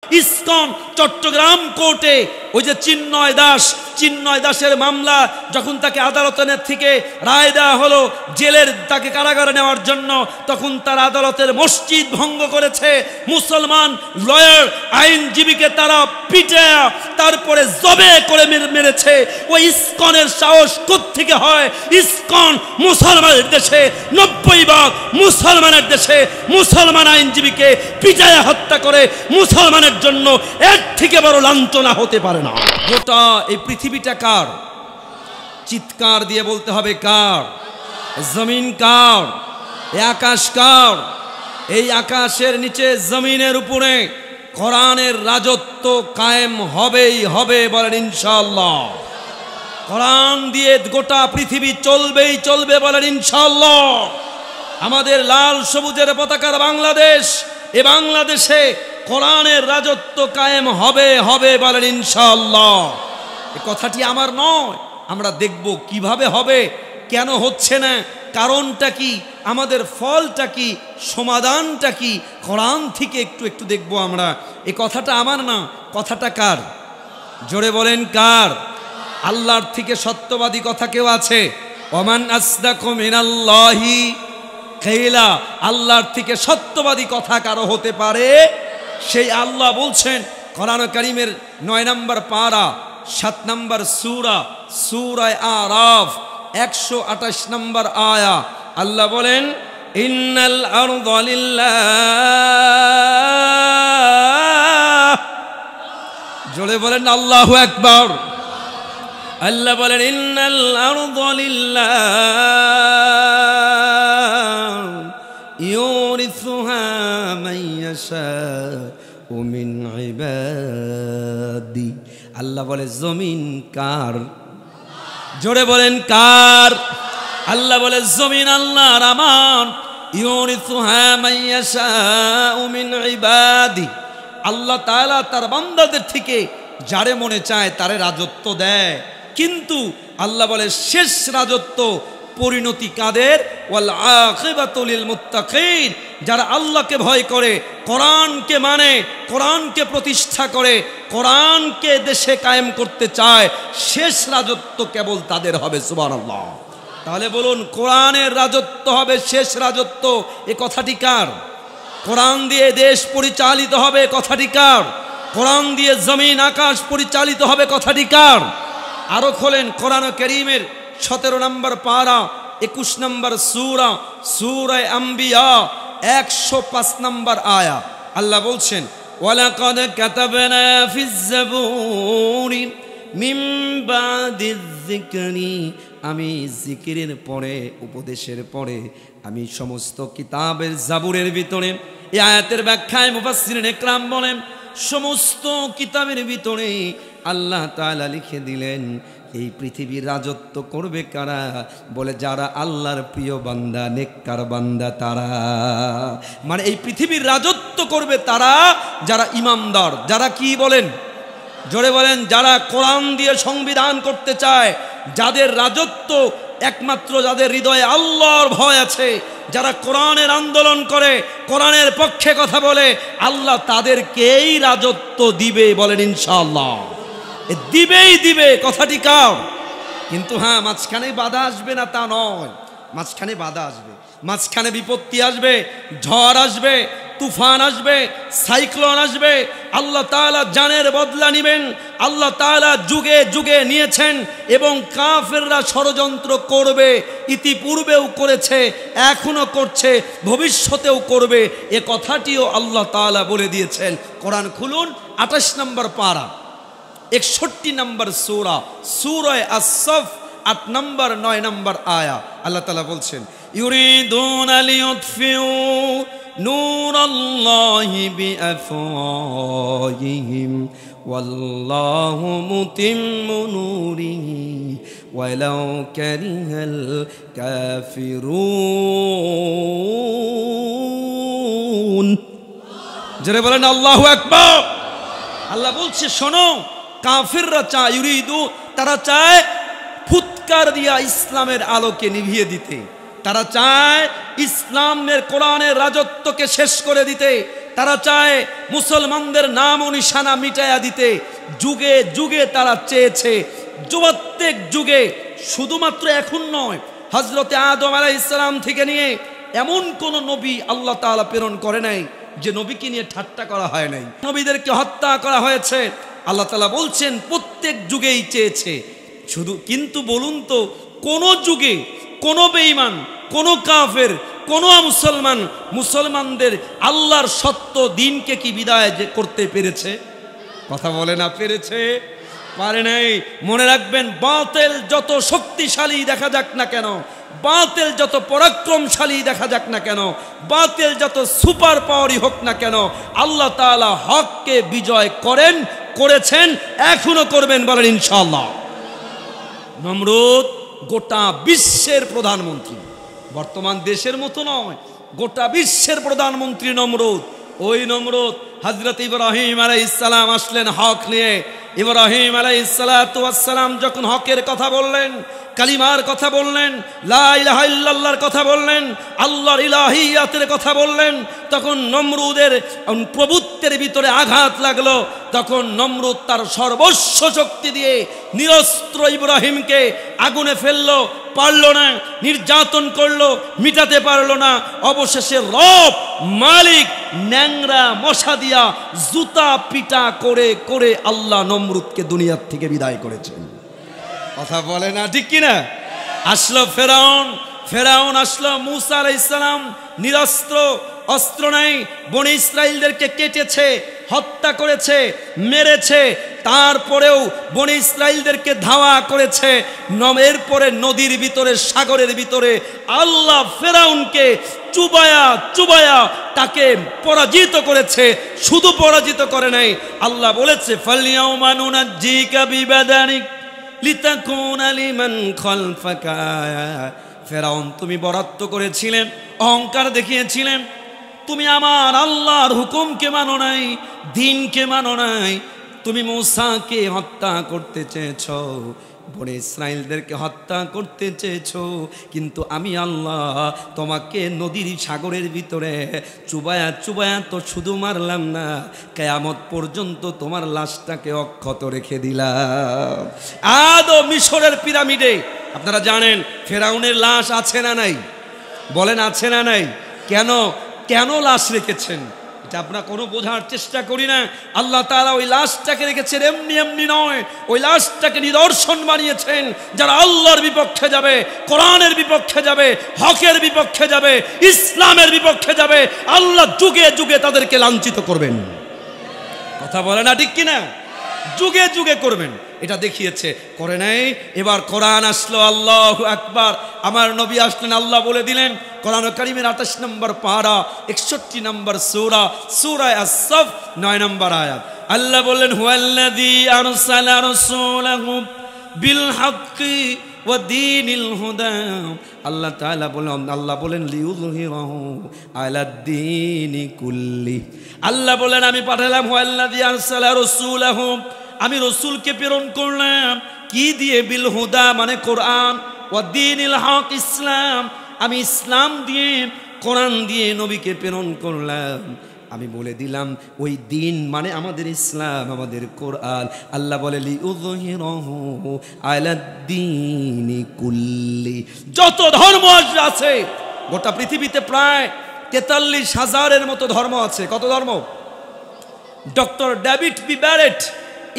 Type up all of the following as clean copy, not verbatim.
ISKCON Chittagong কোর্টে ওই যে চিন্ময় দাসের মামলা যখন তাকে আদালতের থেকে রায় দেওয়া হলো জেলের তাকে কারাগারে নেওয়ার জন্য, তখন তার আদালতের মসজিদ ভঙ্গ করেছে, মুসলমান লয়ার আইনজীবীকে তারা পিটে তারপরে জবে করে মেরেছে। ওই ইসকনের সাহস কোত্থেকে হয়? ইসকন মুসলমানের দেশে, 90% মুসলমানের দেশে মুসলমান আইনজীবীকে পিটায় হত্যা করে। মুসলমানের জন্য এর থেকে বড় লাঞ্ছনা হতে পারে না। গোটা এই পৃথিবীটা কার? চিৎকার দিয়ে বলতে হবে কার? জমিন কার? এই আকাশ কার? এই আকাশের নিচে জমিনের উপরে কোরআনের রাজত্ব কায়েম হবেই হবে, বলেন ইনশাআল্লাহ। কোরআন দিয়ে গোটা পৃথিবী চলবেই চলবে, বলেন ইনশাআল্লাহ। আমাদের লাল সবুজের পতাকার বাংলাদেশ, এ বাংলাদেশে কোরআনের রাজত্ব কায়েম হবে হবে, বলেন ইনশাআল্লাহ। এই কথাটি আমার নয়, আমরা দেখব কিভাবে হবে, কেন হচ্ছে না, কারণটা কি, আমাদের ফলটা কি, সমাধানটা কি, কোরআন থেকে একটু একটু দেখব আমরা। এই কথাটা আমার না, কথাটা কার? জোরে বলেন কার? আল্লাহর থেকে সত্যবাদী কথা কেউ আছে? ওমান আসদাকু মিনাল্লাহি কিলা, আল্লাহর থেকে সত্যবাদী কথা কারো হতে পারে? সেই আল্লাহ বলছেন কোরআন কারীমের 9 নম্বর পারা 7 নম্বর সূরা আরাফ 128 নম্বর আয়া, আল্লাহ বলেন ইন্নাল আরদা লিল্লাহ। জোরে বলেন আল্লাহু আকবার। আল্লাহ বলেন ইন্নাল আরদা লিল্লাহ ইউরিসুহা মান ইয়াশাউ মিন ইবাদি। আল্লাহ বলে জমিন কার? জোরে বলেন কার? আল্লাহ বলে জমিন আল্লাহর, আমার। ইউরিসুহা মান ইয়াশাউ মিন ইবাদি, আল্লাহ তাআলা তার বান্দাদের থেকে যারে মনে চায় তারে রাজত্ব দেয়। কিন্তু আল্লাহ বলে শেষ রাজত্ব পরিণতি কাদের? ওয়াল আখিবাতু লিল মুত্তাকিন, যারা আল্লাহকে ভয় করে, কোরআনকে মানে, কোরআনকে প্রতিষ্ঠা করে, কোরআনকে দেশে কায়েম করতে চায়, শেষ রাজত্ব কেবল তাদের হবে। সুবহানাল্লাহ। তাহলে বলুন, কোরআনের রাজত্ব হবে শেষ রাজত্ব, এ কথাটি কার? কোরআন দিয়ে দেশ পরিচালিত হবে, কথাটি কার? কোরআন দিয়ে জমিন আকাশ পরিচালিত হবে, কথাটি কার? আরো খোলেন কোরআন কারীমের 17 নম্বর পারা 21 নম্বর সূরা আম্বিয়া 105 নম্বর আয়া, আল্লাহ বলছেন ওয়ালাকাদ কাতাবনা ফিজ জাবুরি মিন বাদিয যিকরি, আমি জিকিরের পরে, উপদেশের পরে, আমি সমস্ত কিতাবের জাবুরের ভিতরে, এই আয়াতের ব্যাখ্যায় মুফাসসিরিন ইকরাম বলেন সমস্ত কিতাবের ভিতরে আল্লাহ তাআলা লিখে দিলেন এই পৃথিবীর রাজত্ব করবে কারা? বলে যারা আল্লাহর প্রিয় বান্দা, নেককার বান্দা তারা। মানে এই পৃথিবীর রাজত্ব করবে তারা যারা ইমানদার, যারা কি বলেন, জোরে বলেন, যারা কোরআন দিয়ে সংবিধান করতে চায়, যাদের রাজত্ব একমাত্র যাদের হৃদয়ে আল্লাহর ভয় আছে, যারা কোরআনের আন্দোলন করে, কোরআনের পক্ষে কথা বলে, আল্লাহ তাদেরকেই রাজত্ব দিবে, বলেন ইনশাআল্লাহ। দিবেই দিবে, কথাটি কার? কিন্তু হ্যাঁ, মাঝখানে বাধা আসবে না তা নয়, মাঝখানে বাধা আসবে, মাঝখানে বিপত্তি আসবে, ঝড় আসবে, তুফান আসবে, সাইক্লোন আসবে। আল্লাহ তাআলা জানের বদলা নেবেন, আল্লাহ তাআলা যুগে যুগে নিয়েছেন এবং কাফেররা ষড়যন্ত্র করবে, ইতিপূর্বেও করেছে, এখনো করছে, ভবিষ্যতেও করবে, এ কথাটিও আল্লাহ তাআলা বলে দিয়েছেন। কোরআন খুলুন 28 নম্বর পারা 61 নম্বর সূরা আস-সাফ 8 নম্বর 9 নম্বর আয়া, আল্লাহ তাআলা বলছেন ইউরিদুনা লিয়ুতফিউ নূরাল্লাহি বিআফওয়াহিহিম ওয়াল্লাহু মুতিম্মু নূরিহি ওয়ালাউ কারিহাল কাফিরুন। যারা বলেন আল্লাহু আকবার। আল্লাহ বলছে শোনো, কাফিররা চায়, ইউরিদু, তারা চায় ফুৎকার দিয়া ইসলামের আলোকে নিভিয়ে দিতে, তারা চায় ইসলামের কোরআনের রাজত্বকে শেষ করে দিতে, তারা চায় মুসলমানদের নাম ও নিশানা মিটাইয়া দিতে। যুগে যুগে তারা চেয়েছে, প্রত্যেক যুগে, শুধুমাত্র এখন নয়, হযরতে আদম আলাইহিস সালাম থেকে নিয়ে এমন কোন নবী আল্লাহ তাআলা প্রেরণ করে নাই যে নবীকে নিয়ে ঠাট্টা করা হয় নাই, নবীদেরকে হত্যা করা হয়েছে। আল্লাহ তাআলা বলছেন প্রত্যেক যুগেই চেয়েছে। শুধু কিন্তু বলুন তো, কোন যুগে কোন বেঈমান, কোন কাফের, কোন মুসলমানদের আল্লাহর সত্য দিনকে কি বিদায় করতে পেরেছে? কথা বলে না, পেরেছে? পারে নাই। মনে রাখবেন, বাতিল যত শক্তিশালী দেখা যাক না কেন, বাতিল যত পরাক্রমশালী দেখা যাক না কেন, বাতিল যত সুপার পাওয়ারই হোক না কেন, আল্লাহ তাআলা হককে বিজয় করেছেন, এখনো করবেন, বলেন ইনশাআল্লাহ। নমরুদ গোটা বিশ্বের প্রধানমন্ত্রী, বর্তমান দেশের মতো নয়, গোটা বিশ্বের প্রধানমন্ত্রী নমরুদ। ওই নমরুদ হযরত ইব্রাহিম আলাইহিস সালাম আসলেন হক নিয়ে। ইব্রাহিম আলাইহিস সালাতু ওয়াস সালাম যখন হকের কথা বললেন, কালিমার কথা বললেন, লা ইলাহা ইল্লাল্লাহর কথা বললেন, আল্লাহর ইলাহিয়াতের কথা বললেন, তখন নমরুদের প্রভুত্বের ভিতরে আঘাত লাগলো। তখন নমরুদ তার সর্বস্ব শক্তি দিয়ে নিরস্ত্র ইব্রাহিমকে আগুনে ফেললো, পারলো না, নির্যাতন করলো, মিটাতে পারলো না। অবশেষে রব মালিক ন্যাংরা মশা দিয়া জুতা পিটা করে করে আল্লাহ নমরুদকে দুনিয়ার থেকে বিদায় করেছেন। কথা বলে না, ঠিক কিনা? আসলো ফেরাউন আসলো, মূসা আলাইহিস সালাম নিরস্ত্র, অস্ত্র নাই, বনি ইসরাইলদেরকে কেটেছে, হত্যা করেছে, মেরেছে, তারপরেও বনি ইসরাইলদেরকে ধাওয়া করেছে। এরপরে নদীর ভিতরে, সাগরের ভিতরে আল্লাহ ফেরাউনকে চুবায়া তাকে পরাজিত করেছে। শুধু পরাজিত করে নাই, আল্লাহ বলেছে ফালইয়াউমা নুনাজ্জিকা বিবাদানিক লিতাকুনা লিমান খালফাকা আয়া। ফেরাউন, তুমি বরাদ্দ করেছিলেন, অহংকার দেখিয়েছিলেন, তুমি আমার আল্লাহর হুকুমকে মানো নাই, দ্বীনকে মানো নাই, তুমি মূসাকে হত্যা করতে চেয়েছো, বনি ইসরাইলদেরকে হত্যা করতে চেয়েছো, কিন্তু আমি আল্লাহ তোমাকে নদীর সাগরের ভিতরে চুবায়া তো শুধু মারলাম না, কিয়ামত পর্যন্ত তোমার লাশটাকে অক্ষত রেখে দিলাম। আদো মিশরের পিরামিডে আপনারা জানেন ফেরাউনের লাশ আছে না নাই? বলেন আছে না নাই? কেন লাশ রেখেছেন? এটা আমরা কোনো বোঝার চেষ্টা করি না। আল্লাহ তাআলা ওই লাশটাকে রেখেছেন এমনি নয়, ওই লাশটাকে নিদর্শন বানিয়েছেন। যারা আল্লাহর বিপক্ষে যাবে, কোরআনের বিপক্ষে যাবে, হকের বিপক্ষে যাবে, ইসলামের বিপক্ষে যাবে, আল্লাহ যুগে যুগে তাদেরকে লাঞ্ছিত করবেন। কথা বলে না, ঠিক কিনা? যুগে যুগে করবেন, এটা দেখিয়েছে, করে নাই। এবার কোরআন আসলো, আল্লাহু আকবার, আমার নবী আসলেন, আল্লাহ বলে দিলেন কোরআন কারীমের 28 নম্বর পারা 61 নম্বর সূরা আস-সাফ 9 নম্বর আয়াত। আল্লাহ বললেন হুয়াল্লাযী আরসালা রাসূলাহু বিল হাক্কি ওয়া দীনিল হুদা। আল্লাহ বলেন লিইউযহিরাহু আলাদ-দীনি কুল্লি। আল্লাহ বলেন আমি পাঠালাম হুয়াল্লাযী আরসালা রাসূলাহু, আমি রসুলকে প্রেরণ করলাম কি দিয়ে? বিল হুদা মানে কোরআন, ওয়া দীনিল হক ইসলাম, আমি ইসলাম দিয়ে, কোরআন দিয়ে নবীকে প্রেরণ করলাম। আমি বলে দিলাম ওই দিন মানে আমাদের ইসলাম, আমাদের কোরআন। আল্লাহ বলে লিউযহিরাহু আলাদ-দীনি কুল্লি, যত ধর্ম আছে গোটা পৃথিবীতে প্রায় 43,000-এর মতো ধর্ম আছে। কত ধর্ম? Doctor David B Barrett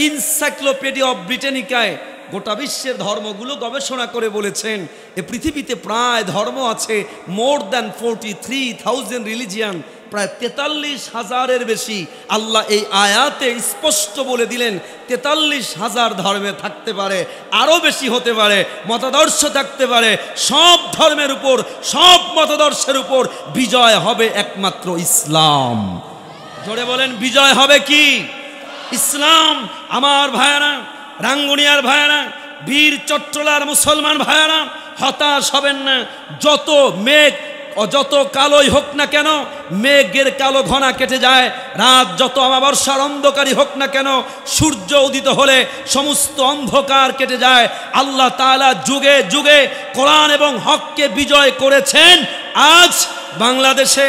encyclopedia of ব্রিটানিকায় গোটা বিশ্বের ধর্মগুলো গবেষণা করে বলেছেন এ পৃথিবীতে প্রায় ধর্ম আছে মোর দ্যান 43,000 রিলিজিয়ান, প্রায় 43,000-এর বেশি। আল্লাহ এই আয়াতে স্পষ্ট বলে দিলেন 43,000 ধর্মে থাকতে পারে, আরও বেশি হতে পারে, মতাদর্শ থাকতে পারে। সব ধর্মের উপর, সব মতাদর্শের উপর বিজয় হবে একমাত্র ইসলাম। জোরে বলেন, বিজয় হবে কি? ইসলাম। আমার ভাইয়ারা, রাঙ্গুনিয়ার ভাইয়ারা, বীর চট্টলার মুসলমান ভাইয়ারা, হতাশ হবেন না। যত মেঘ যত কালোই হোক না কেন, মেঘের কালো ঘনা কেটে যায়, রাত যত অমাবস্যার অন্ধকারই হোক না কেন, সূর্য উদিত হলে সমস্ত অন্ধকার কেটে যায়। আল্লাহ তাআলা যুগে যুগে কোরআন এবং হককে বিজয় করেছেন। আজ বাংলাদেশে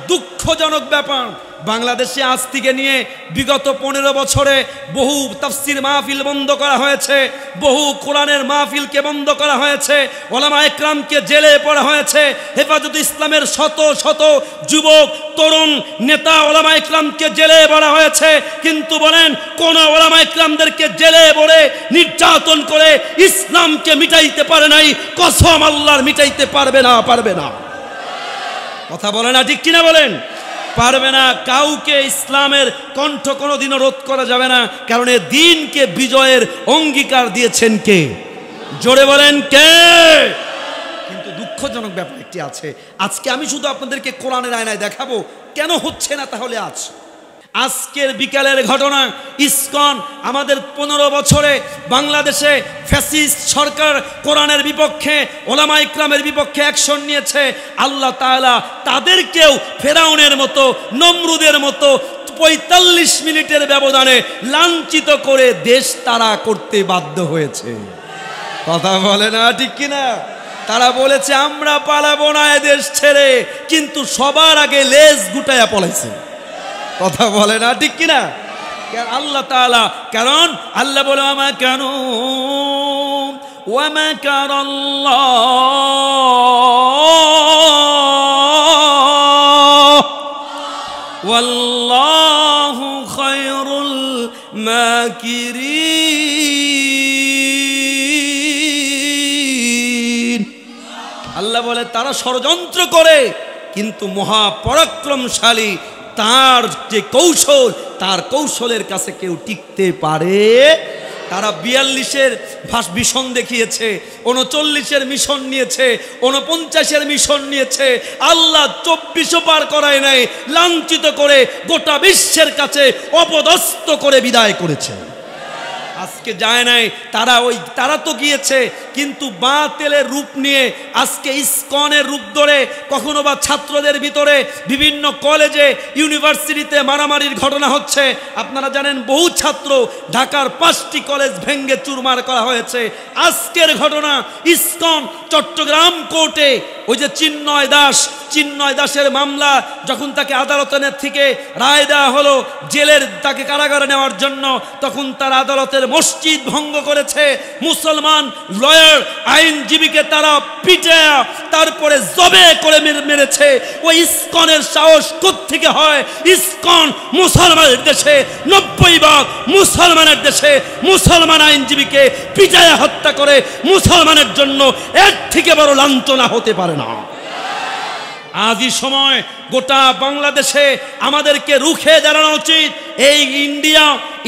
দুঃখজনক ব্যাপার, বাংলাদেশে আজ থেকে নিয়ে বিগত 15 বছরে বহু তাফসির মাহফিল বন্ধ করা হয়েছে, বহু কোরআনের মাহফিলকে বন্ধ করা হয়েছে, ওলামা একরামকে জেলে পড়া হয়েছে, হেফাজত ইসলামের শত শত যুবক তরুণ নেতা ওলামা একরামকে জেলে পড়া হয়েছে। কিন্তু বলেন, কোন ওলামা একরামদেরকে জেলে পড়ে নির্যাতন করে ইসলামকে মিটাইতে পারে নাই? কসম আল্লাহর, মিটাইতে পারবে না, পারবে না। কথা বলে না, ঠিক কিনা বলেন? পারবে না। কাউকে ইসলামের কণ্ঠ কোনোদিনও রোধ করা যাবে না, কারণ এই দিনকে বিজয়ের অঙ্গীকার দিয়েছেন কে? জোরে বলেন কে? কিন্তু দুঃখজনক ব্যাপার একটি আছে। আজকে আমি শুধু আপনাদেরকে কোরআনের আয়নায় দেখাবো কেন হচ্ছে না। তাহলে আজকের বিকালের ঘটনা, ইসকন আমাদের 15 বছরে বাংলাদেশে ফ্যাসিস্ট সরকার কোরআনের বিপক্ষে, ওলামা ইকরামের বিপক্ষে অ্যাকশন নিয়েছে। আল্লাহ তাআলা তাদেরকেও ফেরাউনের মতো, নমরুদের মতো 45 মিনিটের ব্যবধানে লাঞ্ছিত করে দেশ তাড়া করতে বাধ্য হয়েছে। কথা বলে না, ঠিক কিনা? তারা বলেছে আমরা পালাবো না এ দেশ ছেড়ে, কিন্তু সবার আগে লেজ গুটায়া পলাইছে। কথা বলে না, ঠিক কিনা? আল্লাহ তাআলা, কারণ আল্লাহ বলে আমা কেন ওয়ামা কারাল্লাহ ওয়াল্লাহু খায়রুল মাকিরিন। আল্লাহ বলে তারা ষড়যন্ত্র করে, কিন্তু মহাপরাক্রমশালী তার যে কৌশল, তার কৌশলের কাছে কেউ টিকতে পারে? তারা 42-এর মিশন দেখিয়েছে, 39-এর মিশন নিয়েছে, 49-এর মিশন নিয়েছে। আল্লাহ 24 পার করায় নাই, লাঞ্ছিত করে গোটা বিশ্বের কাছে অপদস্থ করে বিদায় করেছে। আজকে যায় নাই তারা তো গিয়েছে, কিন্তু বাতিলের রূপ নিয়ে আজকে ইসকনের রূপ ধরে, কখনো বা ছাত্রদের ভিতরে বিভিন্ন কলেজে ইউনিভার্সিটিতে মারামারির ঘটনা হচ্ছে। আপনারা জানেন বহু ছাত্র, ঢাকার 5টি কলেজ ভেঙ্গে চুরমার করা হয়েছে। আজকের ঘটনা ইসকন চট্টগ্রাম কোর্টে, ওই যে চিন্ময় দাসের মামলা যখন তাকে আদালতের থেকে রায় দেওয়া হলো জেলের, তাকে কারাগারে নেওয়ার জন্য, তখন তার আদালতের মসজিদ ভঙ্গ করেছে। মুসলমান লয়ার আইনজীবীকে তারা পিটায়া তারপরে জবে করে মেরেছে। ওই ইসকনের সাহস কোত্থেকে হয়? ইসকন মুসলমানের দেশে, 90% মুসলমানের দেশে মুসলমান আইনজীবীকে পিটায়া হত্যা করে। মুসলমানের জন্য এর থেকে বড় লাঞ্ছনা হতে পারে না। আজই সময় গোটা বাংলাদেশে আমাদেরকে রুখে দাঁড়ানো উচিত। এই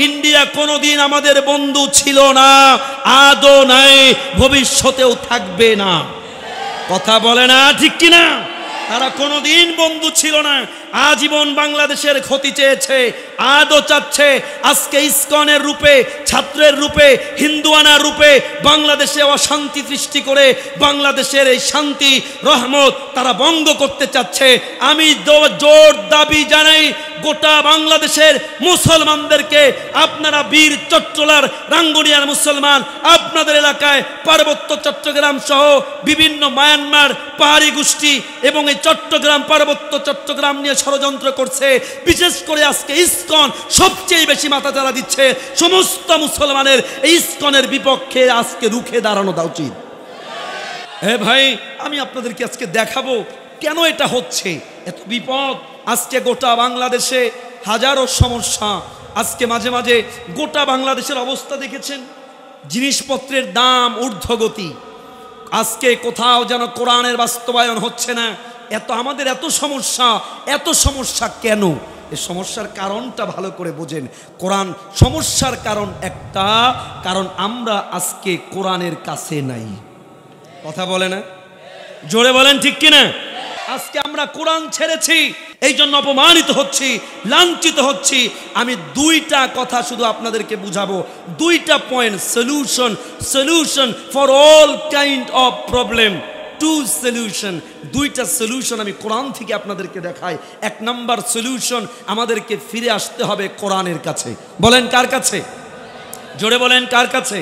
ইন্ডিয়া কোনোদিন আমাদের বন্ধু ছিল না, আদৌ নাই, ভবিষ্যতেও থাকবে না। কথা বলে না, ঠিক কিনা? তারা কোনোদিন বন্ধু ছিল না, আজীবন বাংলাদেশের ক্ষতি চেয়েছে, আদৌ চাচ্ছে। আজকে ইসকনের রূপে, ছাত্রের রূপে, হিন্দুয়ানার রূপে বাংলাদেশে অশান্তি সৃষ্টি করে বাংলাদেশের এই শান্তি রহমত তারা ভঙ্গ করতে চাচ্ছে। আমি জোর দাবি জানাই গোটা বাংলাদেশের মুসলমানদেরকে, আপনারা বীর চট্টলার রাঙ্গুনিয়ার মুসলমান, আপনাদের এলাকায় পার্বত্য চট্টগ্রাম সহ বিভিন্ন মায়ানমার পাহাড়ি গোষ্ঠী এবং এই চট্টগ্রাম, পার্বত্য চট্টগ্রাম নিয়ে ষড়যন্ত্র করছে। বিশেষ করে আজকে ইসকন সবচেয়ে বেশি মাথাচাড়া দিচ্ছে। সমস্ত মুসলমানের এই ইসকনের বিপক্ষে আজকে রুখে দাঁড়ানো উচিত। ভাই, আমি আপনাদেরকে আজকে দেখাবো কেন এটা হচ্ছে, এত বিপদ। আজকে গোটা বাংলাদেশে হাজারো সমস্যা। আজকে মাঝে মাঝে গোটা বাংলাদেশের অবস্থা দেখেছেন, জিনিসপত্রের দাম ঊর্ধ্বগতি। আজকে কোথাও যেন কোরআনের বাস্তবায়ন হচ্ছে না। আমাদের এত সমস্যা কেন? এই সমস্যার কারণটা ভালো করে বোঝেন। কোরআন সমস্যার কারণ একটা, কারণ আমরা আজকে কোরআনের কাছে নাই। কথা বলে না, জোরে বলেন ঠিক কিনা? আজকে আমরা কোরআন ছেড়েছি, এই জন্য অপমানিত হচ্ছি, লাঞ্ছিত হচ্ছি। আমি 2টা কথা শুধু আপনাদেরকে বুঝাবো, 2টা point, solution for all kind of problem. Two solution, দুইটা সলিউশন আমি কোরআন থেকে আপনাদেরকে দেখাই। এক নাম্বার সলিউশন, আমাদেরকে ফিরে আসতে হবে কোরআনের কাছে। বলেন কার কাছে? জোরে বলেন কার কাছে?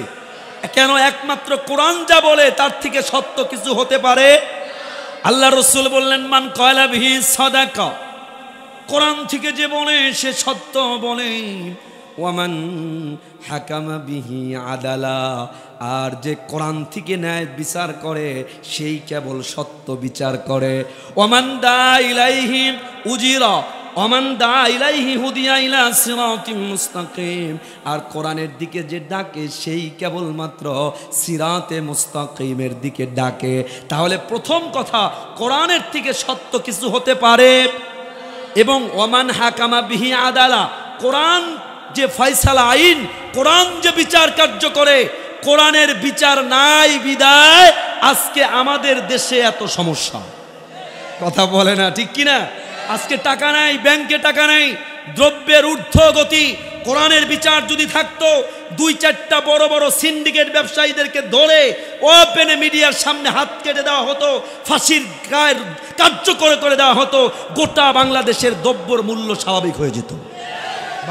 কেন? একমাত্র কোরআন যা বলে তার থেকে সত্য কিছু হতে পারে। আল্লাহ রসুল বললেন, মান কয়লা বিহি সাদাকা, কোরআন থেকে যে বলে সে সত্য বলে। ওয়ামান হাকামা বিহি আদালা, আর যে কোরআন থেকে ন্যায় বিচার করে সেই কেবল সত্য বিচার করে। ওয়ামান দা ইলাইহি উজিরা, ওয়ামান দা ইলাইহি হুদিয়া ইলা সিরাতিম মুস্তাকিম, আর কোরআনের দিকে যে ডাকে সেই কেবলমাত্র সিরাতে মুস্তাকিমের দিকে ডাকে। তাহলে প্রথম কথা, কোরআনের থেকে সত্য কিছু হতে পারে। এবং ওয়ামান হাকামা বিহি আদালা, কোরআন যে ফয়সালা আইন, কোরআন যে বিচার কার্য করে, কোরআনের বিচার নাই বিদায় আজকে আমাদের দেশে এত সমস্যা। কথা বলে না, ঠিক কিনা? আজকে টাকা নাই, ব্যাংকে টাকা নাই, দ্রব্যের ঊর্ধ্বগতি। কোরআনের বিচার যদি থাকতো, দুই চারটা বড় বড় সিন্ডিকেট ব্যবসায়ীদেরকে ধরে ওপেনে মিডিয়ার সামনে হাত কেটে দেওয়া হতো, ফাঁসির কার্যকর করে দেওয়া হতো, গোটা বাংলাদেশের দ্রব্যর মূল্য স্বাভাবিক হয়ে যেত।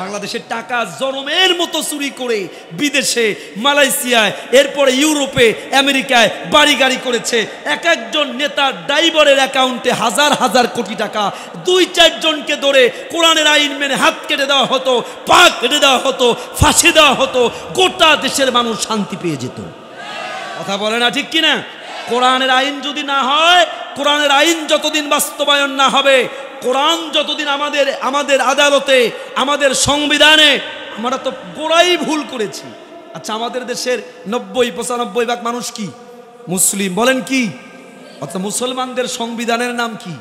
বাংলাদেশের টাকা জরমের মতো চুরি করে বিদেশে, মালয়েশিয়ায়, এরপরে ইউরোপে, আমেরিকায় বাড়ি গাড়ি করেছে। এক একজন নেতার ড্রাইভারের অ্যাকাউন্টে হাজার হাজার কোটি টাকা। দুই চারজনকে ধরে কোরআনের আইন মেনে হাত কেটে দেওয়া হতো, পা কেটে দেওয়া হতো, ফাঁসি দেওয়া হতো, গোটা দেশের মানুষ শান্তি পেয়ে যেত। কথা বলে না, ঠিক কিনা? কোরআনের আইন যদি না হয়, কোরআনের আইন যতদিন বাস্তবায়ন না হবে, কোরআন যতদিন আমাদের আদালতে, আমাদের সংবিধানে, আমরা তো গোড়াই ভুল করেছি। আচ্ছা, আমাদের দেশের 90-95% মানুষ কি? মুসলিম। বলেন কি? অর্থাৎ মুসলমানদের সংবিধানের নাম কি?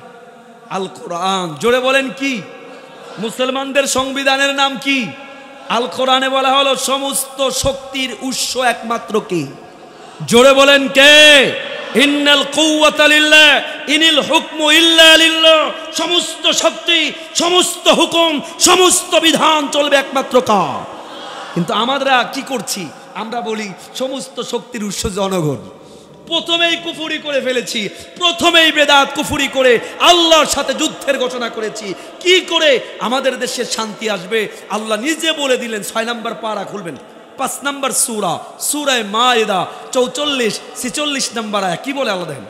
আল কোরআন। জোরে বলেন কি? মুসলমানদের সংবিধানের নাম কি? আল কোরআনে বলা হলো সমস্ত শক্তির উৎস একমাত্র কে? জোরে বলেন কে? ইন্নাল কুওয়াতা লিল্লাহ ইনিল হুকমু ইল্লা লিল্লাহ, সমস্ত শক্তি, সমস্ত হুকুম, সমস্ত বিধান চলবে একমাত্র কার? কিন্তু আমরা কি করছি? আমরা বলি সমস্ত শক্তির উৎস জনগণ। প্রথমেই কুফরি করে ফেলেছি, প্রথমেই বেদাত কুফরি করে আল্লাহর সাথে যুদ্ধের ঘোষণা করেছি। কি করে আমাদের দেশে শান্তি আসবে? আল্লাহ নিজে বলে দিলেন। 6 নম্বর পারা খুলবেন, 5 নম্বর সূরা, সূরা মায়েদা 44-46 নম্বর আয়াত। কি বলে আল্লাহ? দেখেন,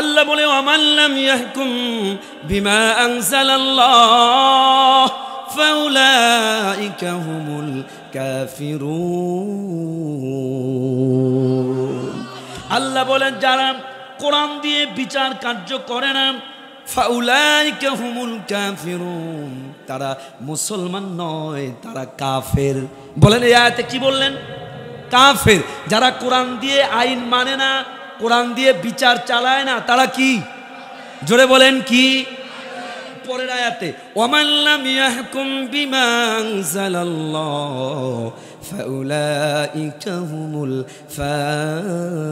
আল্লাহ বলে, ওয়ামান লাম ইয়াহকুম বিমা আনজালাল্লাহ ফাউলাইকা হুমুল কাফিরুন। আল্লাহ বলেন, যারা কোরআন দিয়ে বিচার কার্য করে না, ফাউলাইকা হুমুল কাফিরুন, তারা মুসলমান নয়, তারা কাফের। বলেন এই আয়াতে কি বললেন? কাফের। যারা কোরআন দিয়ে আইন মানে না, কোরআন দিয়ে বিচার চালায় না, তারা কি? জোরে বলেন কি? পরের আয়াতে, ওয়ামান লাম ইয়াহকুম বিমা আনজালাল্লাহ ফাউলাইকা হুমুল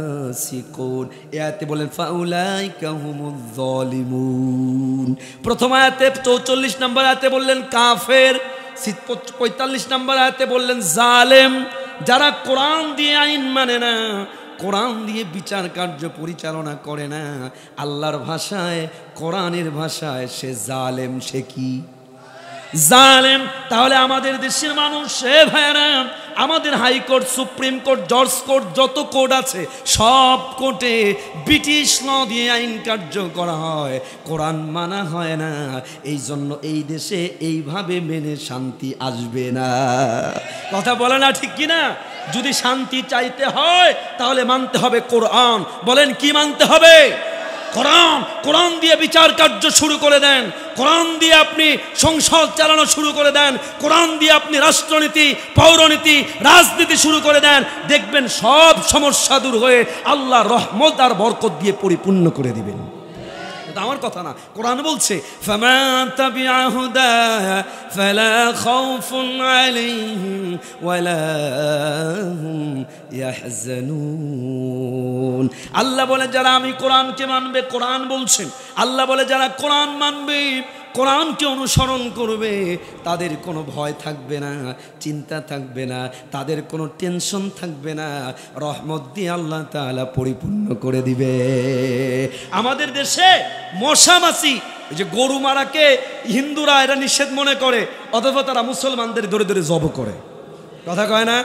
ফাসিকুন। এই আয়াতে বলেন ফাউলাইকা হুমুজ জালিমুন। প্রথম আয়াতে 44 নম্বর আয়াতে বললেন কাফের, 45 নম্বর আয়াতে বললেন জালেম। যারা কোরআন দিয়ে আইন মানে না, কোরআন দিয়ে বিচার কার্য পরিচালনা করে না, আল্লাহর ভাষায়, কোরআনের ভাষায় সে জালেম। সে কি? জালেম। তাহলে আমাদের দেশের মানুষ, হে ভাইরা, আমাদের হাইকোর্ট, সুপ্রিম কোর্ট, জজ কোর্ট, যত কোর্ট আছে সব কোর্টে ব্রিটিশ ল দিয়ে আইন কার্য করা হয়, কোরআন মানা হয় না। এই জন্য এই দেশে এইভাবে মেনে শান্তি আসবে না। কথা বলে না, ঠিক কিনা? যদি শান্তি চাইতে হয় তাহলে মানতে হবে কোরআন। বলেন কি মানতে হবে? কোরআন। কোরআন দিয়ে বিচার কার্য শুরু করে দেন, কোরআন দিয়ে আপনি সংসদ চালানো শুরু করে দেন, কোরআন দিয়ে আপনি রাষ্ট্রনীতি, পৌরনীতি, রাজনীতি শুরু করে দেন, দেখবেন সব সমস্যা দূর হয়ে আল্লাহ রহমত আর বরকত দিয়ে পরিপূর্ণ করে দিবেন। আমার কথা না, কোরআন বলছে, ফামান তাবিআ হুদায়া ফালা খাউফুন আলাইহিম ওয়ালা হুম ইয়াহজানুন। আল্লাহ বলে যারা আমি কোরআনকে মানবে, কোরআন বলছেন, আল্লাহ বলে যারা কোরআন মানবে কোরআনকে অনুসরণ করবে তাদের কোনো ভয় থাকবে না, চিন্তা থাকবে না, তাদের কোনো টেনশন থাকবে না, রহমত দিয়ে আল্লাহ তাআলা পরিপূর্ণ করে দিবে। আমাদের দেশে মশা মাছি, এই যে গরু মারাকে হিন্দুরা এরা নিষেধ মনে করে, অথচ তারা মুসলমানদের ধরে ধরে জব করে, কথা কয় না?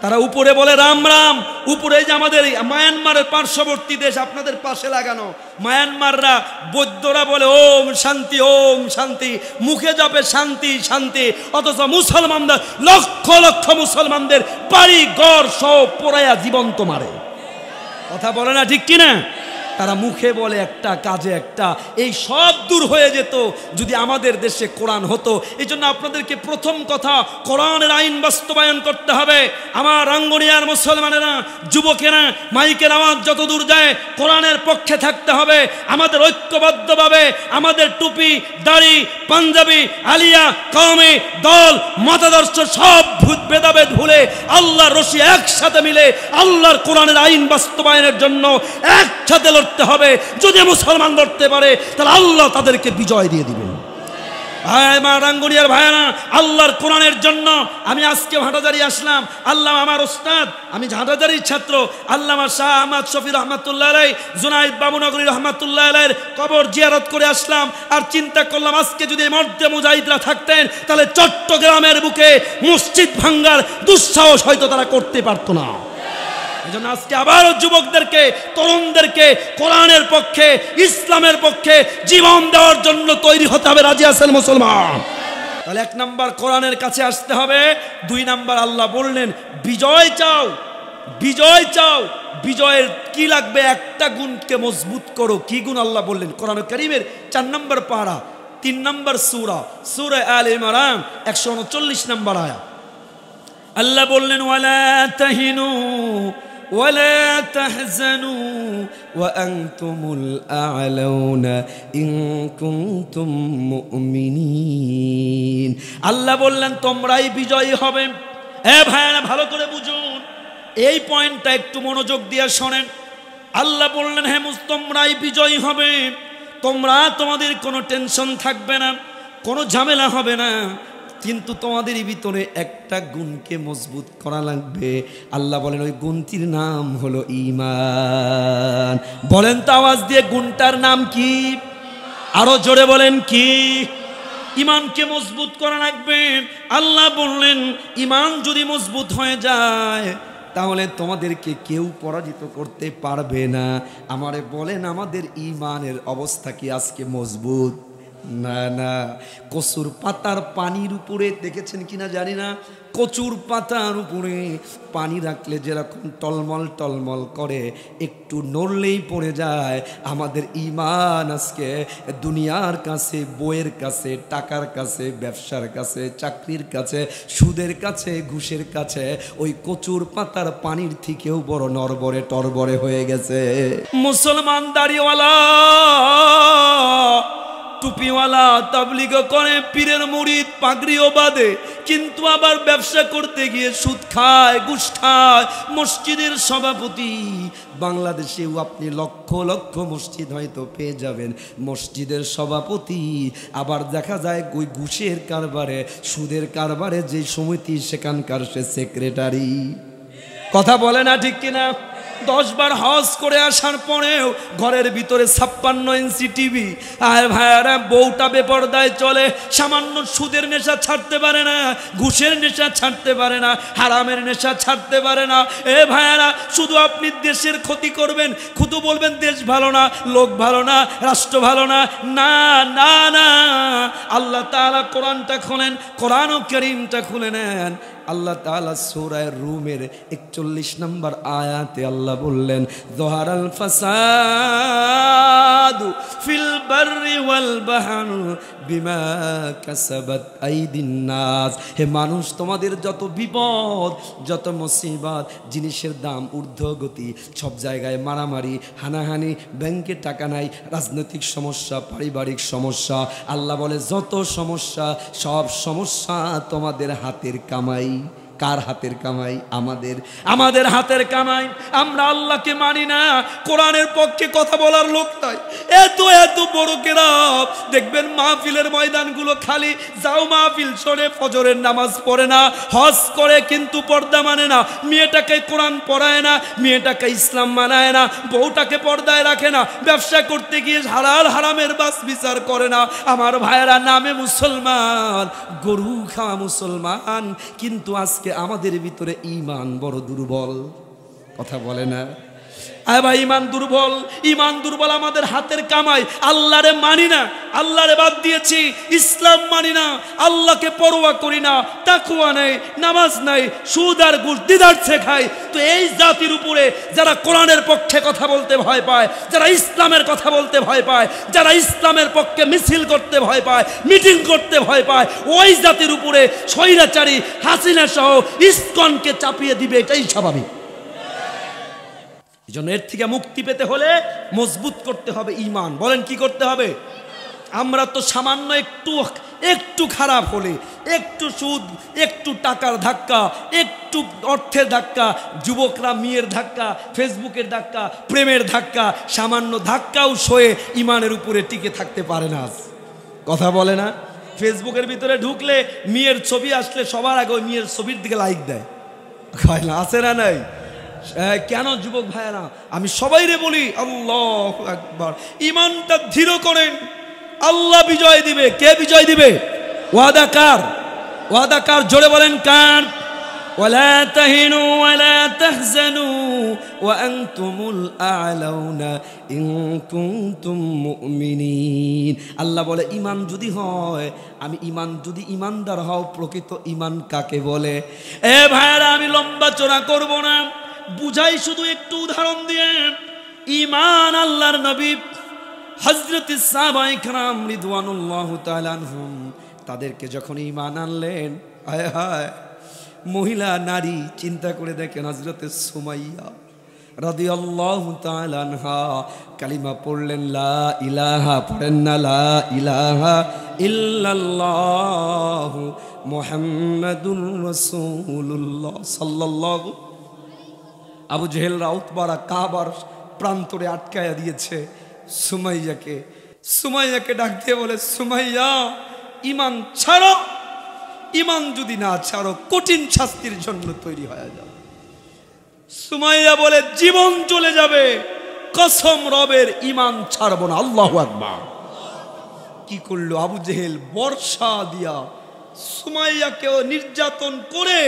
তারা উপরে বলে রাম রাম, উপরে যে আমাদের মায়ানমারের পার্শ্ববর্তী দেশ আপনাদের পাশে লাগানো মায়ানমাররা, বৌদ্ধরা বলে ওম শান্তি ওম শান্তি, মুখে জপে শান্তি শান্তি, অথচ মুসলমানদের লক্ষ লক্ষ মুসলমানদের বাড়ি ঘর সব পোড়ায়া জীবন্ত মারে, কথা বলে না ঠিক কিনা? তারা মুখে বলে একটা, কাজে একটা। এই সব দূর হয়ে যেত যদি আমাদের দেশে কোরআন হতো। এই জন্য আপনাদেরকে প্রথম কথা, কোরআনের আইন বাস্তবায়ন করতে হবে। আমার রাঙ্গুনিয়ার মুসলমানেরা, যুবকেরা, মাইকের আওয়াজ যত দূর যায় কোরআনের পক্ষে থাকতে হবে। আমাদের ঐক্যবদ্ধভাবে আমাদের টুপি, দাড়ি, পাঞ্জাবি, আলিয়া, কওমি, দল, মতাদর্শ সব ভেদাভেদ ভুলে আল্লাহর রশি একসাথে মিলে আল্লাহর কোরআনের আইন বাস্তবায়নের জন্য একসাথে লড়তে হবে। যদি মুসলমান লড়তে পারে তাহলে আল্লাহ তাদেরকে বিজয় দিয়ে দিবেন। রাঙ্গুনিয়ার ভাইয়ারা, আল্লাহর কোরআনের জন্য আমি আজকে হাটাজারি আসলাম। আল্লাহ আমার ওস্তাদ, আমি হাটাজারির ছাত্র, আল্লামা শাহ আহমদ শফি রহমাতুল্লাহ আলাইহি, জুনাইদ বাবুনগরী রহমাতুল্লাহ আলাইহির কবর জিয়ারত করে আসলাম। আর চিন্তা করলাম আজকে যদি মর্দে মুজাহিদরা থাকতেন তাহলে চট্টগ্রামের বুকে মসজিদ ভাঙ্গার দুঃসাহস হয়তো তারা করতে পারতো না। এজন্য আজকে আবারও যুবকদেরকে, তরুণদেরকে কোরআনের পক্ষে, ইসলামের পক্ষে জীবন দেওয়ার জন্য তৈরি হতে হবে। রাজি আছেন মুসলমান? তাহলে 1 নাম্বার কোরআনের কাছে আসতে হবে। 2 নাম্বার আল্লাহ বললেন বিজয় চাও, বিজয় চাও। বিজয়ের কি লাগবে? একটা গুণকে মজবুত করো। কি গুণ আল্লাহ বললেন? কোরআন কারীমের 4 নম্বর পারা, 3 নম্বর সূরা, সূরা আলে ইমরান 139 নম্বর আয়াত। আল্লাহ বললেন ওয়ালা তাহিনু ওয়ালা তাহজানু ওয়া আনতুমুল আ'লাউনা ইন কুনতুম মুমিনিন। আল্লাহ বললেন তোমরাই বিজয়ী হবে। ভাইরা ভালো করে বুঝুন, এই পয়েন্টটা একটু মনোযোগ দিয়ে শোনেন। আল্লাহ বললেন হে তোমরাই বিজয়ী হবে, তোমরা, তোমাদের কোনো টেনশন থাকবে না, কোনো ঝামেলা হবে না, কিন্তু তোমাদের ভিতরে একটা গুণকে মজবুত করা লাগবে। আল্লাহ বলেন ওই গুণটির নাম হলো ঈমান। বলেন তো আওয়াজ দিয়ে, গুণটার নাম কি? আরো জোরে বলেন কি? ঈমানকে মজবুত করা লাগবে। আল্লাহ বললেন ঈমান যদি মজবুত হয়ে যায় তাহলে তোমাদেরকে কেউ পরাজিত করতে পারবে না। আমারে বলেন আমাদের ঈমানের অবস্থা কি আজকে মজবুত? না না। কচুর পাতার পানির উপরে দেখেছেন কিনা জানি না, কচুর পাতার উপরে পানি রাখলে যেরকম টলমল টলমল করে, একটু নড়লেই পড়ে যায়। আমাদের ঈমান আজকে দুনিয়ার কাছে, বইয়ের কাছে, টাকার কাছে, ব্যবসার কাছে, চাকরির কাছে, সুদের কাছে, ঘুষের কাছে ওই কচুর পাতার পানির থেকেও বড় নরবরে টরবরে হয়ে গেছে। মুসলমান দাড়িওয়ালা, টুপিওয়ালা, তাবলিগ করে, পীরের মুরিদ, পাগড়িও বাঁধে, কিন্তু আবার ব্যবসা করতে গিয়ে সুদ খায়, ঘুষ খায়। মসজিদের সভাপতি, বাংলাদেশেও আপনি লক্ষ লক্ষ মসজিদ হয়তো পেয়ে যাবেন, মসজিদের সভাপতি আবার দেখা যায় ওই ঘুষের কারবারে, সুদের কারবারে যে সমিতি সেখানকার সে সেক্রেটারি। কথা বলে না ঠিক কিনা? 10 বার হজ করে আসার পরেও ঘরের ভিতরে 56 ইঞ্চি টিভি। আর ভাইয়ারা, বউটা বেপরদায় চলে, সামান্য সুদের নেশা ছাড়তে পারে না, ঘুষের নেশা ছাড়তে পারে না, হারামের নেশা ছাড়তে পারে না। ভাইয়ারা, শুধু আপনি দেশের ক্ষতি করবেন, শুধু বলবেন দেশ ভালো না, লোক ভালো না, রাষ্ট্র ভালো না। না না না, আল্লাহ তাআলা কোরআনটা খোলেন, কোরআন কারীমটা খুলে নেন। আল্লাহ তাআলা সূরা রুমের 41 নম্বর আয়াতে আল্লাহ বললেন যহারাল ফাসাদু ফিল বাররি ওয়াল বাহর বিমা কাসাবাত আইদিন নাস। হে মানুষ, তোমাদের যত বিপদ, যত মুসিবত, জিনিসের দাম ঊর্ধ্বগতি, সব জায়গায় মারামারি, হানাহানি, ব্যাংকে টাকা নাই, রাজনৈতিক সমস্যা, পারিবারিক সমস্যা, আল্লাহ বলে যত সমস্যা, সব সমস্যা তোমাদের হাতের কামাই। কার হাতের কামাই? আমাদের হাতের কামাই। আমরা আল্লাহকে মানি না, কোরআনের পক্ষে কথা বলার লোক নাই। এত বড় কেরাম দেখবেন মাহফিলের ময়দানগুলো খালি। যাও মাহফিল শোনে, ফজরের নামাজ পড়ে না, হজ করে কিন্তু পর্দা মানে না, মেয়েটাকে কোরআন পড়ায় না, মেয়েটাকে ইসলাম মানায় না, বউটাকে পর্দায় রাখে না, ব্যবসা করতে গিয়ে হালাল হারামের বাস বিচার করে না। আমার ভাইয়েরা, নামে মুসলমান, গরু খাওয়া মুসলমান, কিন্তু আজকে আমাদের ভিতরে ঈমান বড় দুর্বল। কথা বলে না ভাই, ঈমান দুর্বল। আমাদের হাতের কামাই। আল্লাহরে মানি না, আল্লাহরে বাদ দিয়েছি, ইসলাম মানি না, আল্লাহকে পরোয়া করি না, তাকওয়া নেই, নামাজ নাই, সুদ আর ঘুষ দিদারছে খাই। তো এই জাতির উপরে যারা কোরআনের পক্ষে কথা বলতে ভয় পায়, যারা ইসলামের কথা বলতে ভয় পায়, যারা ইসলামের পক্ষে মিছিল করতে ভয় পায়, মিটিং করতে ভয় পায়, ওই জাতির উপরে স্বৈরাচারী হাসিনা সহ ইসকনকে চাপিয়ে দিবে, এটাই স্বাভাবিক। এই জন্য এর থেকে মুক্তি পেতে হলে মজবুত করতে হবে ঈমান। বলেন কি করতে হবে? আমরা তো সামান্য একটু খারাপ হলে, একটু সুদ, একটু টাকার ধাক্কা, একটু অর্থের ধাক্কা, যুবকরা মেয়ের ধাক্কা, ফেসবুকের ধাক্কা, প্রেমের ধাক্কা, সামান্য ধাক্কাও সয়ে ঈমানের উপরে টিকে থাকতে পারে না। কথা বলে না? ফেসবুকের ভিতরে ঢুকলে মেয়ের ছবি আসলে সবার আগে ওই মেয়ের ছবির দিকে লাইক দেয়, কয় না? আছে না নাই? কেন যুবক ভাইয়েরা, আমি সবাইরে বলি, আল্লাহু আকবার, ঈমানটা দৃঢ় করেন, আল্লাহ বিজয় দিবে। কে বিজয় দিবে? ওয়াদা কার? জোরে বলেন কার? ওয়ালা তাহিনু ওয়ালা তাহজানু ওয়া আনতুমুল আ'লাউনা ইন কুনতুম মুমিনিন। আল্লাহ বলে, ঈমান যদি হয়, যদি ঈমানদার হও, প্রকৃত ঈমান কাকে বলে? এ ভাইয়েরা, আমি লম্বা চড়া করব না, বুঝাই শুধু একটু উদাহরণ দিয়ে। ঈমান আল্লাহর নবী হযরত সাহাবায়ে কেরাম রিদওয়ানুল্লাহু তাআলা আনহুম, তাদেরকে যখন ঈমান আনলেন, হায় হায়, মহিলা নারী, চিন্তা করে দেখেন, হযরত সুমাইয়া রাদিয়াল্লাহু তাআলা আনহা কালিমা পড়লেন, লা ইলাহা, পড়েন না, লা ইলাহা ইল্লাল্লাহু মুহাম্মাদুর রাসূলুল্লাহ সাল্লাল্লাহু। আবু জেহেলরা উতবারা কাবার প্রান্তরে আটকায়া দিয়েছে সুমাইয়াকে ডাক দিয়ে বলে, সুমাইয়া, ঈমান ছাড়ো, ঈমান যদি না ছাড়ো কঠিন শাস্তির জন্য তৈরি হয়ে যাও। সুমাইয়া বলে, জীবন চলে যাবে, কসম রবের, ঈমান ছাড়বো না। আল্লাহু আকবার। কি করলো আবু জেহেল? বর্ষা দিয়া সুমাইয়াকেও নির্যাতন করে,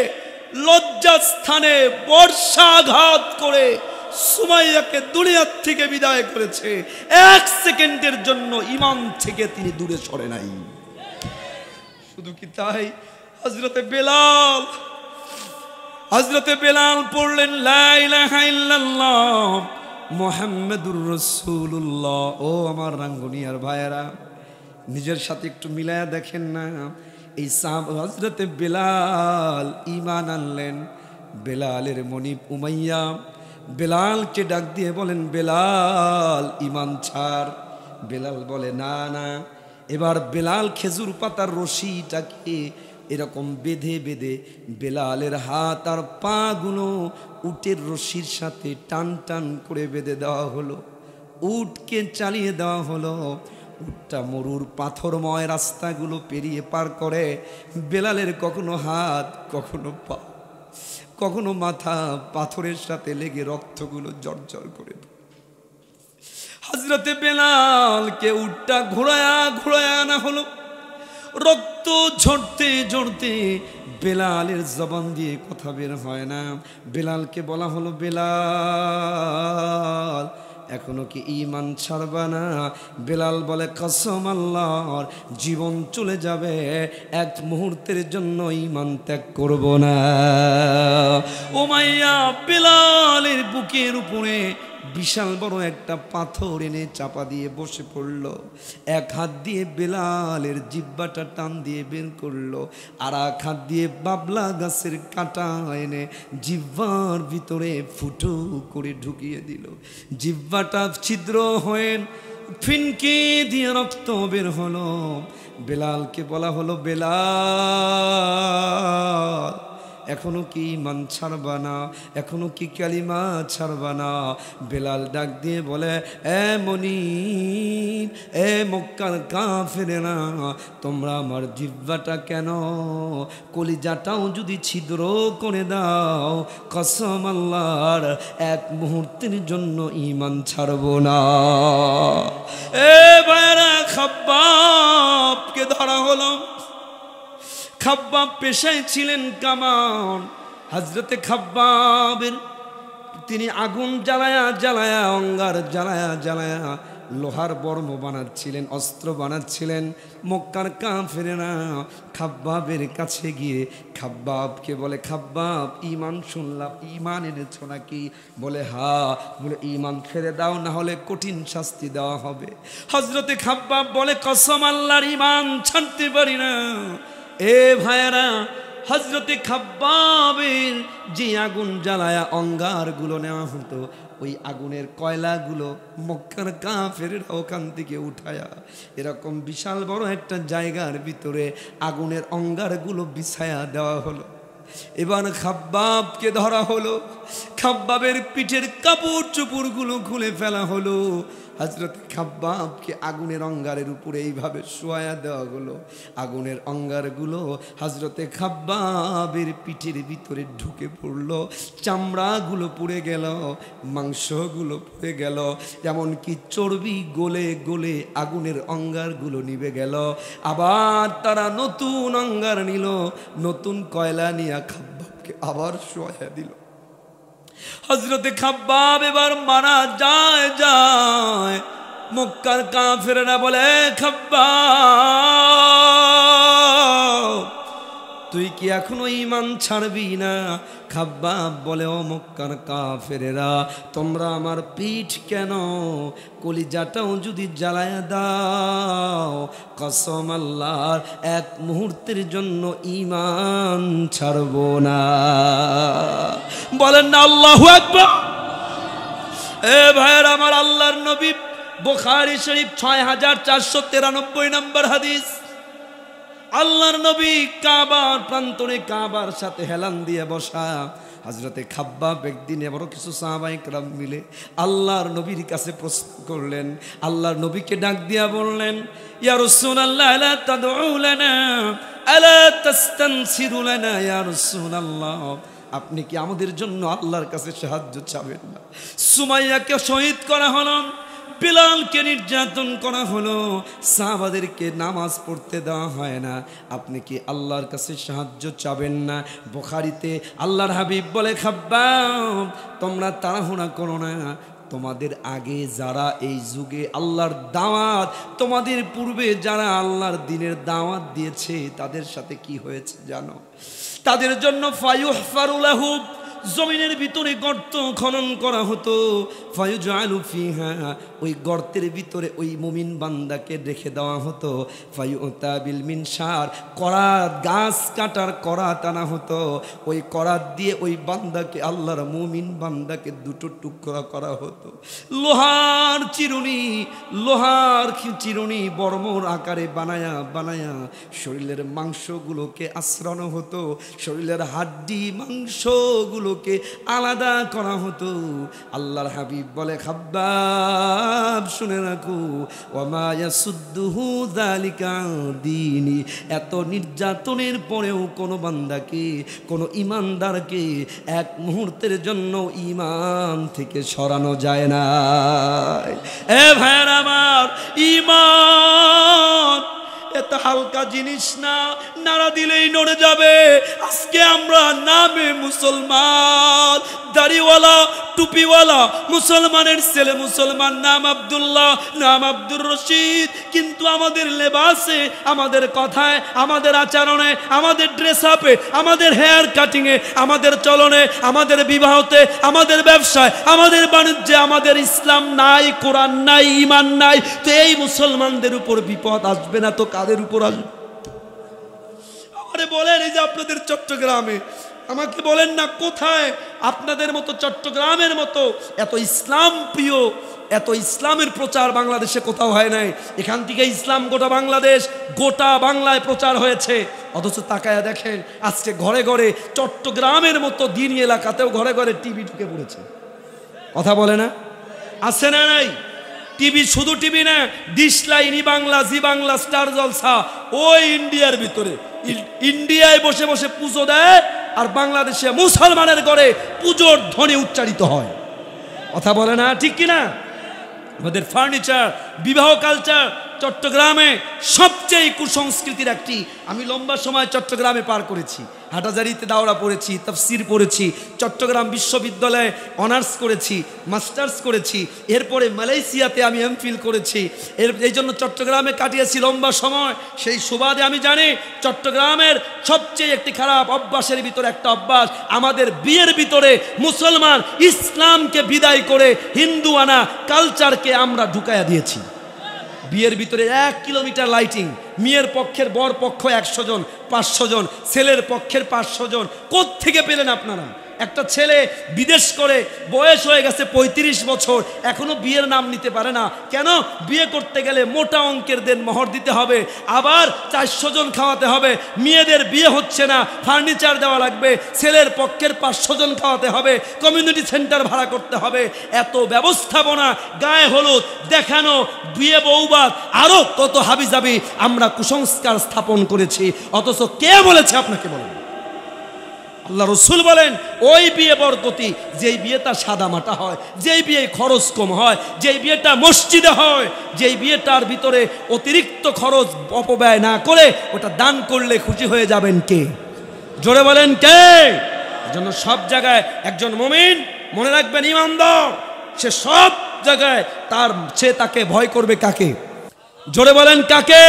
লজ্জাস্থানে বর্ষাঘাত করে সুমাইয়াকে দুনিয়ার থেকে বিদায় করেছে। 1 সেকেন্ডের জন্য ঈমান থেকে তিনি দূরে সরে নাই। শুধু কি তাই, হযরতে বেলাল পড়লেন, লা ইলাহা ইল্লাল্লাহ মুহাম্মাদুর রাসূলুল্লাহ। ও আমার রাঙ্গুনিয়ার ভাইয়েরা, নিজের সাথে একটু মিলায়া দেখেন না। এই হযরতে বেলাল ঈমান আনলেন। বেলালের মনিব উমাইয়া বেলালকে ডাক দিয়ে বলেন, বেলাল, ঈমান ছাড়। বেলাল বলে, না না। এবার বেলাল খেজুর পাতার রশিটাকে এরকম বেঁধে বেলালের হাত আর পা গুলো উটের রশির সাথে টান টান করে বেঁধে দেওয়া হলো। উটকে চালিয়ে দেওয়া হলো। উটটা মরুর পাথরময় রাস্তাগুলো পেরিয়ে পার করে। বেলালের কখনো হাত, কখনো পা, কখনো মাথা পাথরের সাথে লেগে রক্তগুলো জর্জর করে। হযরতে বেলালকে উটটা ঘোরায়া আনা হলো। রক্ত ঝরতে বেলালের জবান দিয়ে কথা বের হয় না। বেলালকে বলা হলো, বেলাল, এখনো কি ঈমান ছাড়বা না? বেলাল বলে, কসম আল্লাহর, জীবন চলে যাবে, এক মুহূর্তের জন্য ঈমান ত্যাগ করব না। উমাইয়া বেলালের বুকের উপরে বিশাল বড় একটা পাথর এনে চাপা দিয়ে বসে পড়ল। এক হাত দিয়ে বেলালের জিহ্বাটা টান দিয়ে বের করলো, আর এক হাত দিয়ে বাবলা গাছের কাঁটা এনে জিহ্বার ভিতরে ফুটো করে ঢুকিয়ে দিল। জিহ্বাটা ছিদ্র হয়ে ফিনকি দিয়ে রক্ত বের হলো। বেলালকে বলা হলো, বেলাল, এখনো কি ঈমান ছাড়বা না? এখনো কি কালিমা ছাড়বা না? বেলাল ডাক দিয়ে বলে, এ মুনির, এ মক্কার কাফেরেরা, তোমরা আমার জিহ্বাটা কেন, কলিজাটাও যদি ছিদ্র করে দাও, কসম আল্লাহর, এক মুহূর্তের জন্য ঈমান ছাড়বো না। এ ভাইরা, খাব্বাবকে ধরা হলো। খাব্বাব পেশায় ছিলেন কামান। হযরতে খাব্বাবের তিনি আগুন জ্বালায়া জ্বালায়া, অঙ্গার জ্বালায়া জ্বালায়া লোহার বর্ম বানাচ্ছিলেন, অস্ত্র বানাচ্ছিলেন। মক্কার কাফেরেরা খাব্বাবের কাছে গিয়ে খাব্বাবকে বলে, খাব্বাব, ঈমান শুনলাম, ঈমান এনেছো নাকি? বলে হ্যাঁ। বলে ঈমান ছেড়ে দাও, না হলে কঠিন শাস্তি দেওয়া হবে। হযরতে খাব্বাব বলে, কসম আল্লাহর, ঈমান ছাড়তে পারি না। এ ভাইয়েরা, হযরতে খাব্বাবের যে আগুন জ্বালায়া অঙ্গারগুলো নেওয়া হতো, ওই আগুনের কয়লাগুলো মক্কার কাফেরেরা ওখান থেকে উঠায়া এরকম বিশাল বড় একটা জায়গার ভিতরে আগুনের অঙ্গারগুলো বিছায়া দেওয়া হলো। এবার খাব্বাবকে ধরা হলো। খাব্বাবের পিঠের কাপড় চোপড়গুলো খুলে ফেলা হলো। হযরত খাব্বাবকে আগুনের অঙ্গারের উপরে এইভাবে শোয়া দেওয়া হলো। আগুনের অঙ্গারগুলো হযরতে খাব্বাবের পিঠের ভিতরে ঢুকে পড়ল। চামড়াগুলো পুড়ে গেল, মাংসগুলো পুড়ে গেল, এমনকি চর্বি গলে গলে আগুনের অঙ্গারগুলো নিভে গেল। আবার তারা নতুন অঙ্গার নিল, নতুন কয়লা নিয়ে খাব্বাবকে আবার শোয়া দিল। হযরতে খাব্বাব এবার মারা যায়। মক্কার কাফেরেরা বলে, খাব্বাব, তুই কি এখনো ঈমান ছাড়বি না? খাব্বাব বলে, ও মক্কার কাফেরেরা, তোমরা আমার পিঠ কেন, কলিজাটাও যদি জ্বালায়া দাও, কসম আল্লাহর, এক মুহূর্তের জন্য ঈমান ছাড়বো না। বলেন না আল্লাহু আকবার। এ ভাইয়ের আমার, আল্লাহর নবী, বুখারী শরীফ 6493 নম্বর হাদিস। আল্লাহর নবী কাবার প্রান্তরে, কাবার সাথে হেলান দিয়ে বসা। হযরতে খাব্বাব একদিন বড় কিছু সাহাবায়ে কেরাম মিলে আল্লাহর নবীর কাছে প্রশ্ন করলেন। আল্লাহর নবীকে ডাক দিয়া বললেন, ইয়া রাসূলুল্লাহ, আলা তাদউ লানা, আলা তাস্তানসিরু লানা, ইয়া রাসূলুল্লাহ, আপনি কি আমাদের জন্য আল্লাহর কাছে সাহায্য চাবেন না? সুমাইয়াকে শহীদ করা হলো, বিলালকে নির্যাতন করা হলো, সাহাবাদেরকে নামাজ পড়তে দেওয়া হয় না, আপনি কি আল্লাহর কাছে সাহায্য চাবেন না? বুখারীতে আল্লাহর হাবিব বলে, খাব্বাব, তোমরা তাড়াহুড়া করো না। তোমাদের আগে যারা এই যুগে আল্লাহর দাওয়াত, তোমাদের পূর্বে যারা আল্লাহর দ্বীনের দাওয়াত দিয়েছে, তাদের সাথে কি হয়েছে জানো? তাদের জন্য ফায়ুহফারু লাহু, জমিনের ভিতরে গর্ত খনন করা হতো। ফায়ুজআলু ফিহা, ওই গর্তের ভিতরে ওই মুমিন বান্দাকে রেখে দেওয়া হতো। ফায়ুতা বিল মিনশার, করাত, গাছ কাটার করাত আনা হতো। ওই করাত দিয়ে ওই বান্দাকে, আল্লাহর মুমিন বান্দাকে দুটো টুকরা করা হতো। লোহার চিরুনি বর্মর আকারে বানায়া বানায়া শরীরের মাংসগুলোকে আশ্রানো হতো, শরীরের হাড্ডি মাংসগুলোকে আলাদা করা হতো। আল্লাহর হাবিব বলে, খাব্বাব, শুনে রাখো, ওয়ামা ইয়াসুদ্দুহু যালিকা দীনি, এত নির্যাতনের পরেও কোনো বান্দাকে, কোনো ঈমানদারকে এক মুহূর্তের জন্য ঈমান থেকে সরানো যায় না। এ ভাইরা আমার, ঈমান এত হালকা জিনিস না, নাড়া দিলেই নড়ে যাবে। আজকে আমরা নামে মুসলমান, দাড়িওয়ালা, টুপিওয়ালা, মুসলমানের ছেলে মুসলমান, নাম আব্দুল্লাহ, নাম আব্দুর রশিদ, কিন্তু আমাদের লেবাসে, আমাদের কথায়, আমাদের আচরণে, আমাদের ড্রেস আপে, আমাদের হেয়ার কাটিংয়ে, আমাদের চলনে, আমাদের বিবাহতে, আমাদের ব্যবসায়, আমাদের বাণিজ্যে আমাদের ইসলাম নাই, কোরআন নাই, ঈমান নাই। তো এই মুসলমানদের উপর বিপদ আসবে না তো কাদের উপর আসবে? আমারে বলেন, এই যে আপনাদের চট্টগ্রামে, আমাকে বলেন না কোথায় আপনাদের মতো, চট্টগ্রামের মতো এত ইসলাম প্রিয় এত ইসলামের প্রচার বাংলাদেশে কোথাও হয় নাই। এখান থেকে ইসলাম গোটা বাংলাদেশ, গোটা বাংলায় প্রচার হয়েছে। অথচ তাকায়া দেখেন আজকে ঘরে ঘরে, চট্টগ্রামের মতো দিনী এলাকাতেও ঘরে ঘরে টিভি ঢুকে পড়েছে। কথা বলে না? আছে না নাই? টিভি, শুধু টিভি না, ডিশ লাইন, ই বাংলা, জি বাংলা, স্টার জলসা, ওই ইন্ডিয়ার ভিতরে, ইন্ডিয়ায় বসে বসে পুজো দেয়, আর বাংলাদেশে মুসলমানের ঘরে পুজোর ধ্বনি উচ্চারিত হয়। কথা বলে না? ঠিক কিনা? আমাদের ফার্নিচার, বিবাহ কালচার চট্টগ্রামে সবচেয়ে কুসংস্কৃতির একটি। আমি লম্বা সময় চট্টগ্রামে পার করেছি, হাটাজারিতে দাওরা পড়েছি, তাফসির পড়েছি, চট্টগ্রাম বিশ্ববিদ্যালয়ে অনার্স করেছি, মাস্টার্স করেছি, এরপরে মালয়েশিয়াতে আমি এমফিল করেছি। এই জন্য চট্টগ্রামে কাটিয়েছি লম্বা সময়। সেই সুবাদে আমি জানি চট্টগ্রামের সবচেয়ে একটি খারাপ অভ্যাসের ভিতরে একটা অভ্যাস, আমাদের বিয়ের ভিতরে মুসলমান ইসলামকে বিদায় করে হিন্দু আনা কালচারকে আমরা ঢুকাইয়া দিয়েছি। বিয়ের ভিতরে 1 কিলোমিটার লাইটিং, মেয়ের পক্ষের বর পক্ষ 100 জন, 500 জন, ছেলের পক্ষের 500 জন। কোত্থেকে পেলেন আপনারা? একটা ছেলে বিদেশ করে বয়স হয়ে গেছে 35 বছর, এখনো বিয়ের নাম নিতে পারে না। কেন? বিয়ে করতে গেলে মোটা অঙ্কের দেন মোহর দিতে হবে, আবার 400 জন খাওয়াতে হবে। মেয়েদের বিয়ে হচ্ছে না, ফার্নিচার দেওয়া লাগবে, ছেলের পক্ষের 500 জন খাওয়াতে হবে, কমিউনিটি সেন্টার ভাড়া করতে হবে। এত ব্যবস্থাপনা, গায়ে হলুদ দেখানো, বিয়ে বৌবাদ, আরো কত হাবিজাবি আমরা কুসংস্কার স্থাপন করেছি। অথচ কে বলেছে আপনাকে? বলেন। আল্লাহ রসুল বলেন ওই বিয়ে বরকতি, যেই বিয়েটা সাদা মাটা হয়, যেই বিয়ে খরচ কম হয়, যেই বিয়েটা মসজিদে হয়, যেই বিয়েটার ভিতরে অতিরিক্ত খরচ অপব্যয় না করে ওটা দান করলে খুশি হয়ে যাবেন কে? জোরে বলেন কে? এজন্য সব জায়গায় একজন মুমিন, মনে রাখবেন, ইমানদার, সে সব জায়গায় সে তাকে ভয় করবে কাকে? জোরে বলেন কাকে?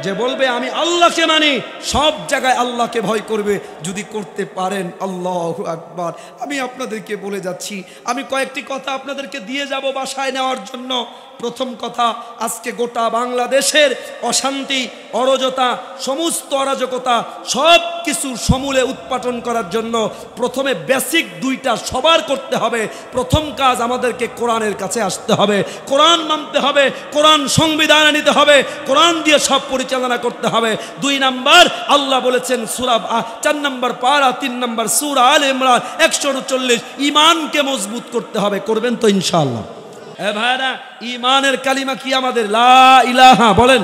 যে বলবে আমি আল্লাহকে মানি, সব জায়গায় আল্লাহকে ভয় করবে। যদি করতে পারেন, আল্লাহু আকবার। আমি আপনাদেরকে বলে যাচ্ছি, আমি কয়েকটি কথা আপনাদেরকে দিয়ে যাব বাসায় নেওয়ার জন্য। প্রথম কথা, আজকে গোটা বাংলাদেশের অশান্তি, অরাজকতা, সমস্ত অরাজকতা সব কিছুর সমূলে উৎপাটন করার জন্য প্রথমে বেসিক দুইটা সবার করতে হবে। প্রথম কাজ, আমাদেরকে কোরআনের কাছে আসতে হবে, কোরআন মানতে হবে, কোরআন সংবিধান নিতে হবে, কোরআন দিয়ে সব পরিচালনা করতে হবে। 2 নাম্বার, আল্লাহ বলেছেন সূরা 4 নম্বর পারা 3 নম্বর সূরা আলে ইমরান 139, ঈমানকে মজবুত করতে হবে। করবেন তো ইনশাআল্লাহ? ভাইরা, ঈমানের কালিমা কি আমাদের? লা ইলাহা, বলেন,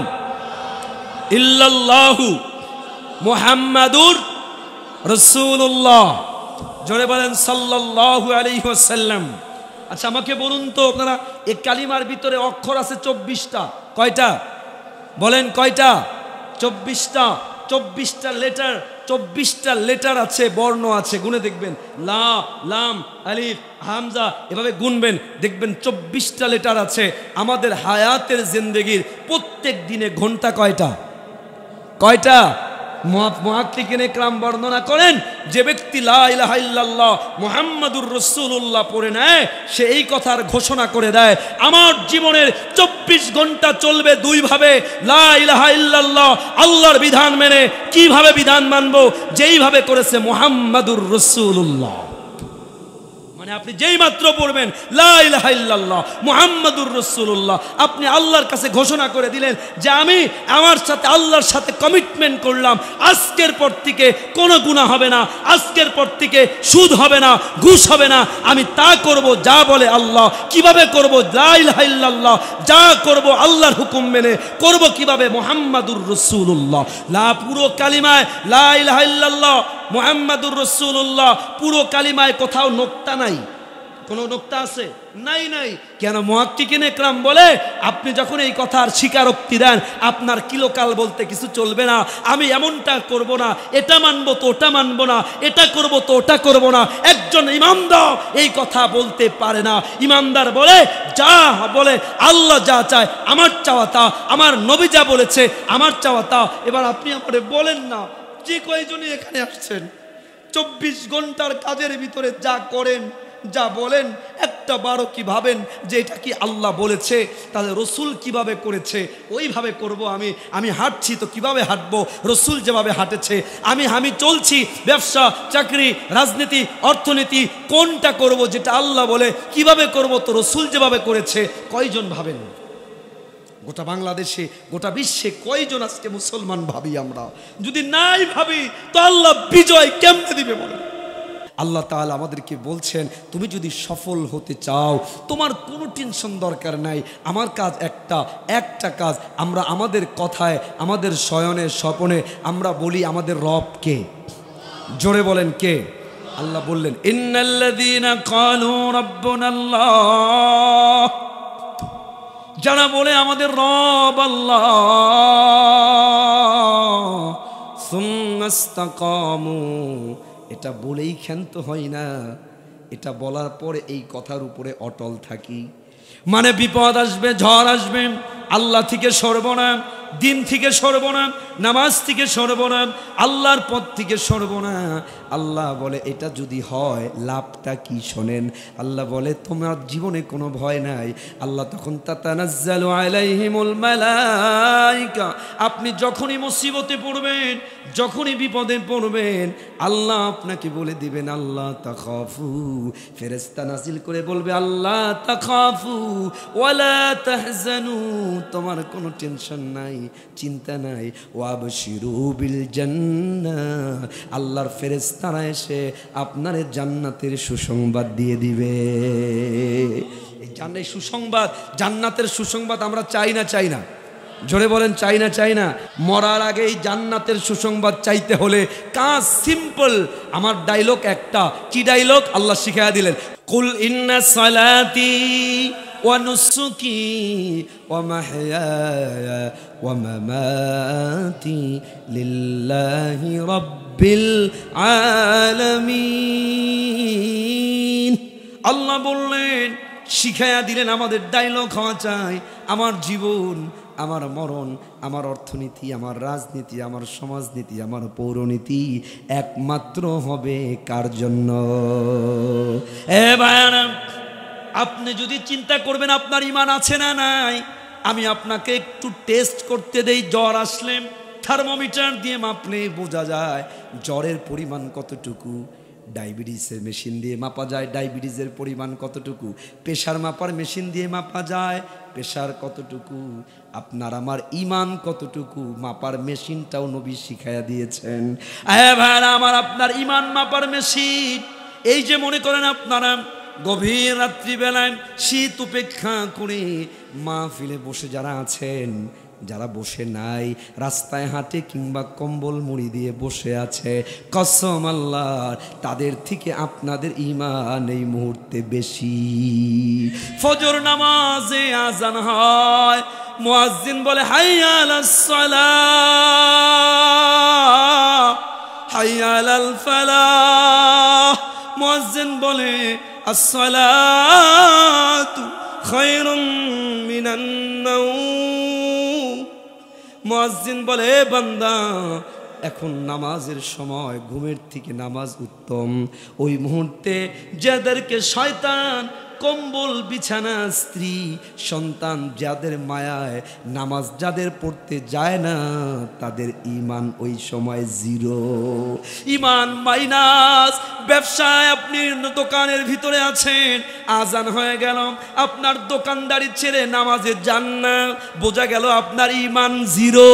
ইল্লাল্লাহু মুহাম্মাদুর রাসূলুল্লাহ। জোরে বলেন সাল্লাল্লাহু আলাইহি ওয়াসাল্লাম। আচ্ছা আমাকে বলুন তো, আপনারা এই কালিমার ভিতরে অক্ষর আছে 24টা। কয়টা? বলেন কয়টা? 24টা। 24টা লেটার, 24টা লেটার আছে, বর্ণ আছে। গুনে দেখবেন, লা, লাম, আলিফ, হামজা, এভাবে গুনবেন, দেখবেন 24টা লেটার আছে। আমাদের হায়াতের জিন্দেগির প্রত্যেক দিনে ঘন্টা কয়টা? কয়টা? মুহাক্কিকিন ইকরাম বর্ণনা করেন, যে ব্যক্তি লা ইলাহা ইল্লাল্লাহ মুহাম্মাদুর রাসূলুল্লাহ পড়ে নেয়, সে এই কথার ঘোষণা করে দেয়, আমার জীবনের 24 ঘন্টা চলবে দুই ভাবে। লা ইলাহা ইল্লাল্লাহ, আল্লাহর বিধান মেনে। কিভাবে বিধান মানবো? যেইভাবে করেছে মুহাম্মাদুর রাসূলুল্লাহ। মানে আপনি যেই মাত্র পড়বেন লা ইলাহা ইল্লাল্লাহ মুহাম্মাদুর রাসূলুল্লাহ, আপনি আল্লাহর কাছে ঘোষণা করে দিলেন যে আমি আমার সাথে আল্লাহর সাথে কমিটমেন্ট করলাম, আজকের পর থেকে কোনো গুনাহ হবে না, আজকের পর থেকে সুদ হবে না, ঘুষ হবে না, আমি তা করব যা বলে আল্লাহ। কিভাবে করব? লা ইলাহা ইল্লাল্লাহ, যা করব আল্লাহর হুকুম মেনে করব। কিভাবে? মুহাম্মাদুর রাসূলুল্লাহ। লা, পুরো কালিমায় লা ইলাহা ইল্লাল্লাহ মুহাম্মাদুর রাসূলুল্লাহ, পুরো কালিমায় কোথাও নোক্তা নাই। কোনো নোক্তা আছে? নাই, নাই। কেন? মুহাক্কিকিন ইকরাম বলে আপনি যখন এই কথার স্বীকারোক্তি দেন, আপনার কিলোকাল বলতে কিছু চলবে না। আমি এমনটা করব না, এটা মানবো তো ওটা মানবো না, এটা করব তো ওটা করব না। একজন ইমানদার এই কথা বলতে পারে না। ইমানদার বলে, যা বলে আল্লাহ যা চায়, আমার চাওয়া তা, আমার নবী যা বলেছে আমার চাওয়া তা। এবার আপনি আমারে বলেন না, যে কয়জনই এখানে আসছেন 24 ঘন্টার কাজের ভিতরে যা করেন, যা বলেন, একটা একটা বারও কি ভাবেন যে এটা কি আল্লাহ বলেছে, তাহলে রসুল কিভাবে করেছে ওইভাবে করব। আমি হাঁটছি তো কিভাবে হাঁটবো, রসুল যেভাবে হাঁটেছে। আমি চলছি, ব্যবসা, চাকরি, রাজনীতি, অর্থনীতি, কোনটা করব যেটা আল্লাহ বলে, কিভাবে করব তো রসুল যেভাবে করেছে। কয়জন ভাবেন গোটা বাংলাদেশে, গোটা বিশ্বে কয়জন আজকে মুসলমান ভাবি আমরা? যদি নাই ভাবি তো আল্লাহ বিজয় কেমনে দিবে বলেন? আল্লাহ তাআলা আমাদেরকে বলছেন, তুমি যদি সফল হতে চাও তোমার কোনো টেনশন দরকার নাই। আমার কাজ একটা কাজ, আমরা আমাদের কথায়, আমাদের শয়নে স্বপনে আমরা বলি আমাদের রব কে? জোরে বলেন কে? আল্লাহ বললেন, ইন্নাল্লাযীনা ক্বালু রাব্বুনাল্লাহ, যারা বলে আমাদের রব আল্লাহ, সুম্মাস্তাকামু, এটা বলেই ক্ষান্ত হয় না, এটা বলার পরে এই কথার উপরে অটল থাকি। মানে বিপদ আসবে, ঝড় আসবে, আল্লাহ থেকে সর্বনাম, দিন থেকে সর্বনাম, নামাজ থেকে সর্বনাম, আল্লাহর পথ থেকে সর্বনাম। আল্লাহ বলে এটা যদি হয় লাভটা কি শোনেন। আল্লাহ বলে তোমার জীবনে কোনো ভয় নাই। আল্লাহ তখন তাতানাজ্জালু আলাইহিমুল মালাইকা, আপনি যখনই মুসিবতে পড়বেন, যখনই বিপদে পড়বেন, আল্লাহ আপনাকে বলে দিবেন আল্লাহ তাখাফু, ফেরেশতা নাজিল করে বলবে আল্লাহ তাখাফু ওয়ালা তাহজানু, তোমার কোনো টেনশন নাই, চিন্তা নাই। ওয়াবশিরু বিল জান্নাহ, আল্লাহর ফেরেশতারা এসে আপনার জান্নাতের সুসংবাদ দিয়ে দিবে। এই জান্নাতের সুসংবাদ, জান্নাতের সুসংবাদ আমরা চাই না? জোরে বলেন চাই না? মরার আগে এই জান্নাতের সুসংবাদ চাইতে হলে কাজ সিম্পল। আমার ডায়লগ একটা, কি ডায়লগ? আল্লাহ শিখায়া দিলেন, কুল ইন্না সালাতি ওয়া নুসুকি ওয়া মাহইয়ায়া ওয়া মামাতি লিল্লাহি রাব্বিল আলামিন। আল্লাহ বললেন, শিখায়া দিলেন আমাদের ডায়লগ হওয়া চাই, আমার জীবন, আমার মরণ, আমার অর্থনীতি, আমার রাজনীতি, আমার সমাজনীতি, আমার পৌরনীতি একমাত্র হবে কার জন্য? এ ভাইরা, আপনি যদি চিন্তা করবেন আপনার ঈমান আছে না নাই, আমি আপনাকে একটু টেস্ট করতে দেই। জ্বর আসলে থার্মোমিটার দিয়ে মাপলে বোঝা যায় জ্বরের পরিমাণ কতটুকু। ডায়াবেটিসের মেশিন দিয়ে মাপা যায় ডায়াবেটিসের পরিমাণ কতটুকু। প্রেশার মাপার মেশিন দিয়ে মাপা যায় প্রেশার কতটুকু। আপনার আমার ঈমান কতটুকু মাপার মেশিনটাও নবী শিখাইয়া দিয়েছেন। ভাইরা আমার, আপনার ঈমান মাপার মেশিন এই যে মনে করেন আপনারা গভীর রাত্রিবেলায় শীত উপেক্ষা করে মাহফিলে বসে যারা আছেন, যারা বসে নাই, রাস্তায় হাঁটে কিংবা কম্বল মুড়ি দিয়ে বসে আছে, কসম আল্লাহর, তাদের থেকে আপনাদের ঈমান এই মুহূর্তে বেশি। ফজর নামাজে আজান হয়, মুয়াজ্জিন বলে হাইয়া আলাস সালাহ হাইয়া আলাল ফালাহ, মুয়াজ্জিন বলে আসসালাতু খায়রুম মিনান নাওম। মুয়াজ্জিন বলে বান্দা এখন নামাজের সময়, ঘুমের থেকে নামাজ উত্তম। ওই মুহূর্তে যাদেরকে শয়তান কম্বল, বিছানা, স্ত্রী, সন্তান, যাদের মায়ায় নামাজ যাদের পড়তে যায় না, তাদের ঈমান ওই সময় জিরো, ঈমান মাইনাস। ব্যবসায় আপনি দোকানের ভিতরে আছেন, আজান হয়ে গেল, আপনার দোকানদারি ছেড়ে নামাজে যান না, বোঝা গেল আপনার ঈমান জিরো।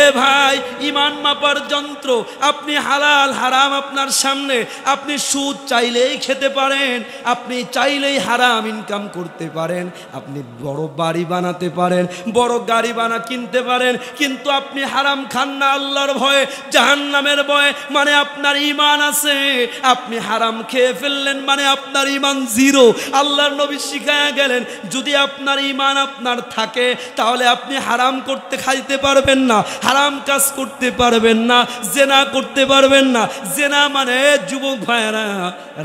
এ ভাই, ঈমান মাপার যন্ত্র, আপনি হালাল হারাম আপনার সামনে, আপনি সুদ চাইলেই খেতে পারেন, আপনি চাইলেই হারাম ইনকাম করতে পারেন, আপনি বড় বাড়ি বানাতে পারেন, বড় গাড়ি কিনতে পারেন, কিন্তু আপনি হারাম খান না আল্লাহর ভয়ে, জাহান্নামের ভয়ে, মানে আপনার ঈমান আছে। আপনি হারাম খেয়ে ফেললেন মানে আপনার ঈমান জিরো। আল্লাহর নবী শিখায়া গেলেন, যদি আপনার ঈমান আপনার থাকে তাহলে আপনি হারাম করতে খাইতে পারবেন না, হারাম কাজ করতে পারবেন না, জেনা করতে পারবেন না। জেনা মানে যুবক ভাইয়েরা,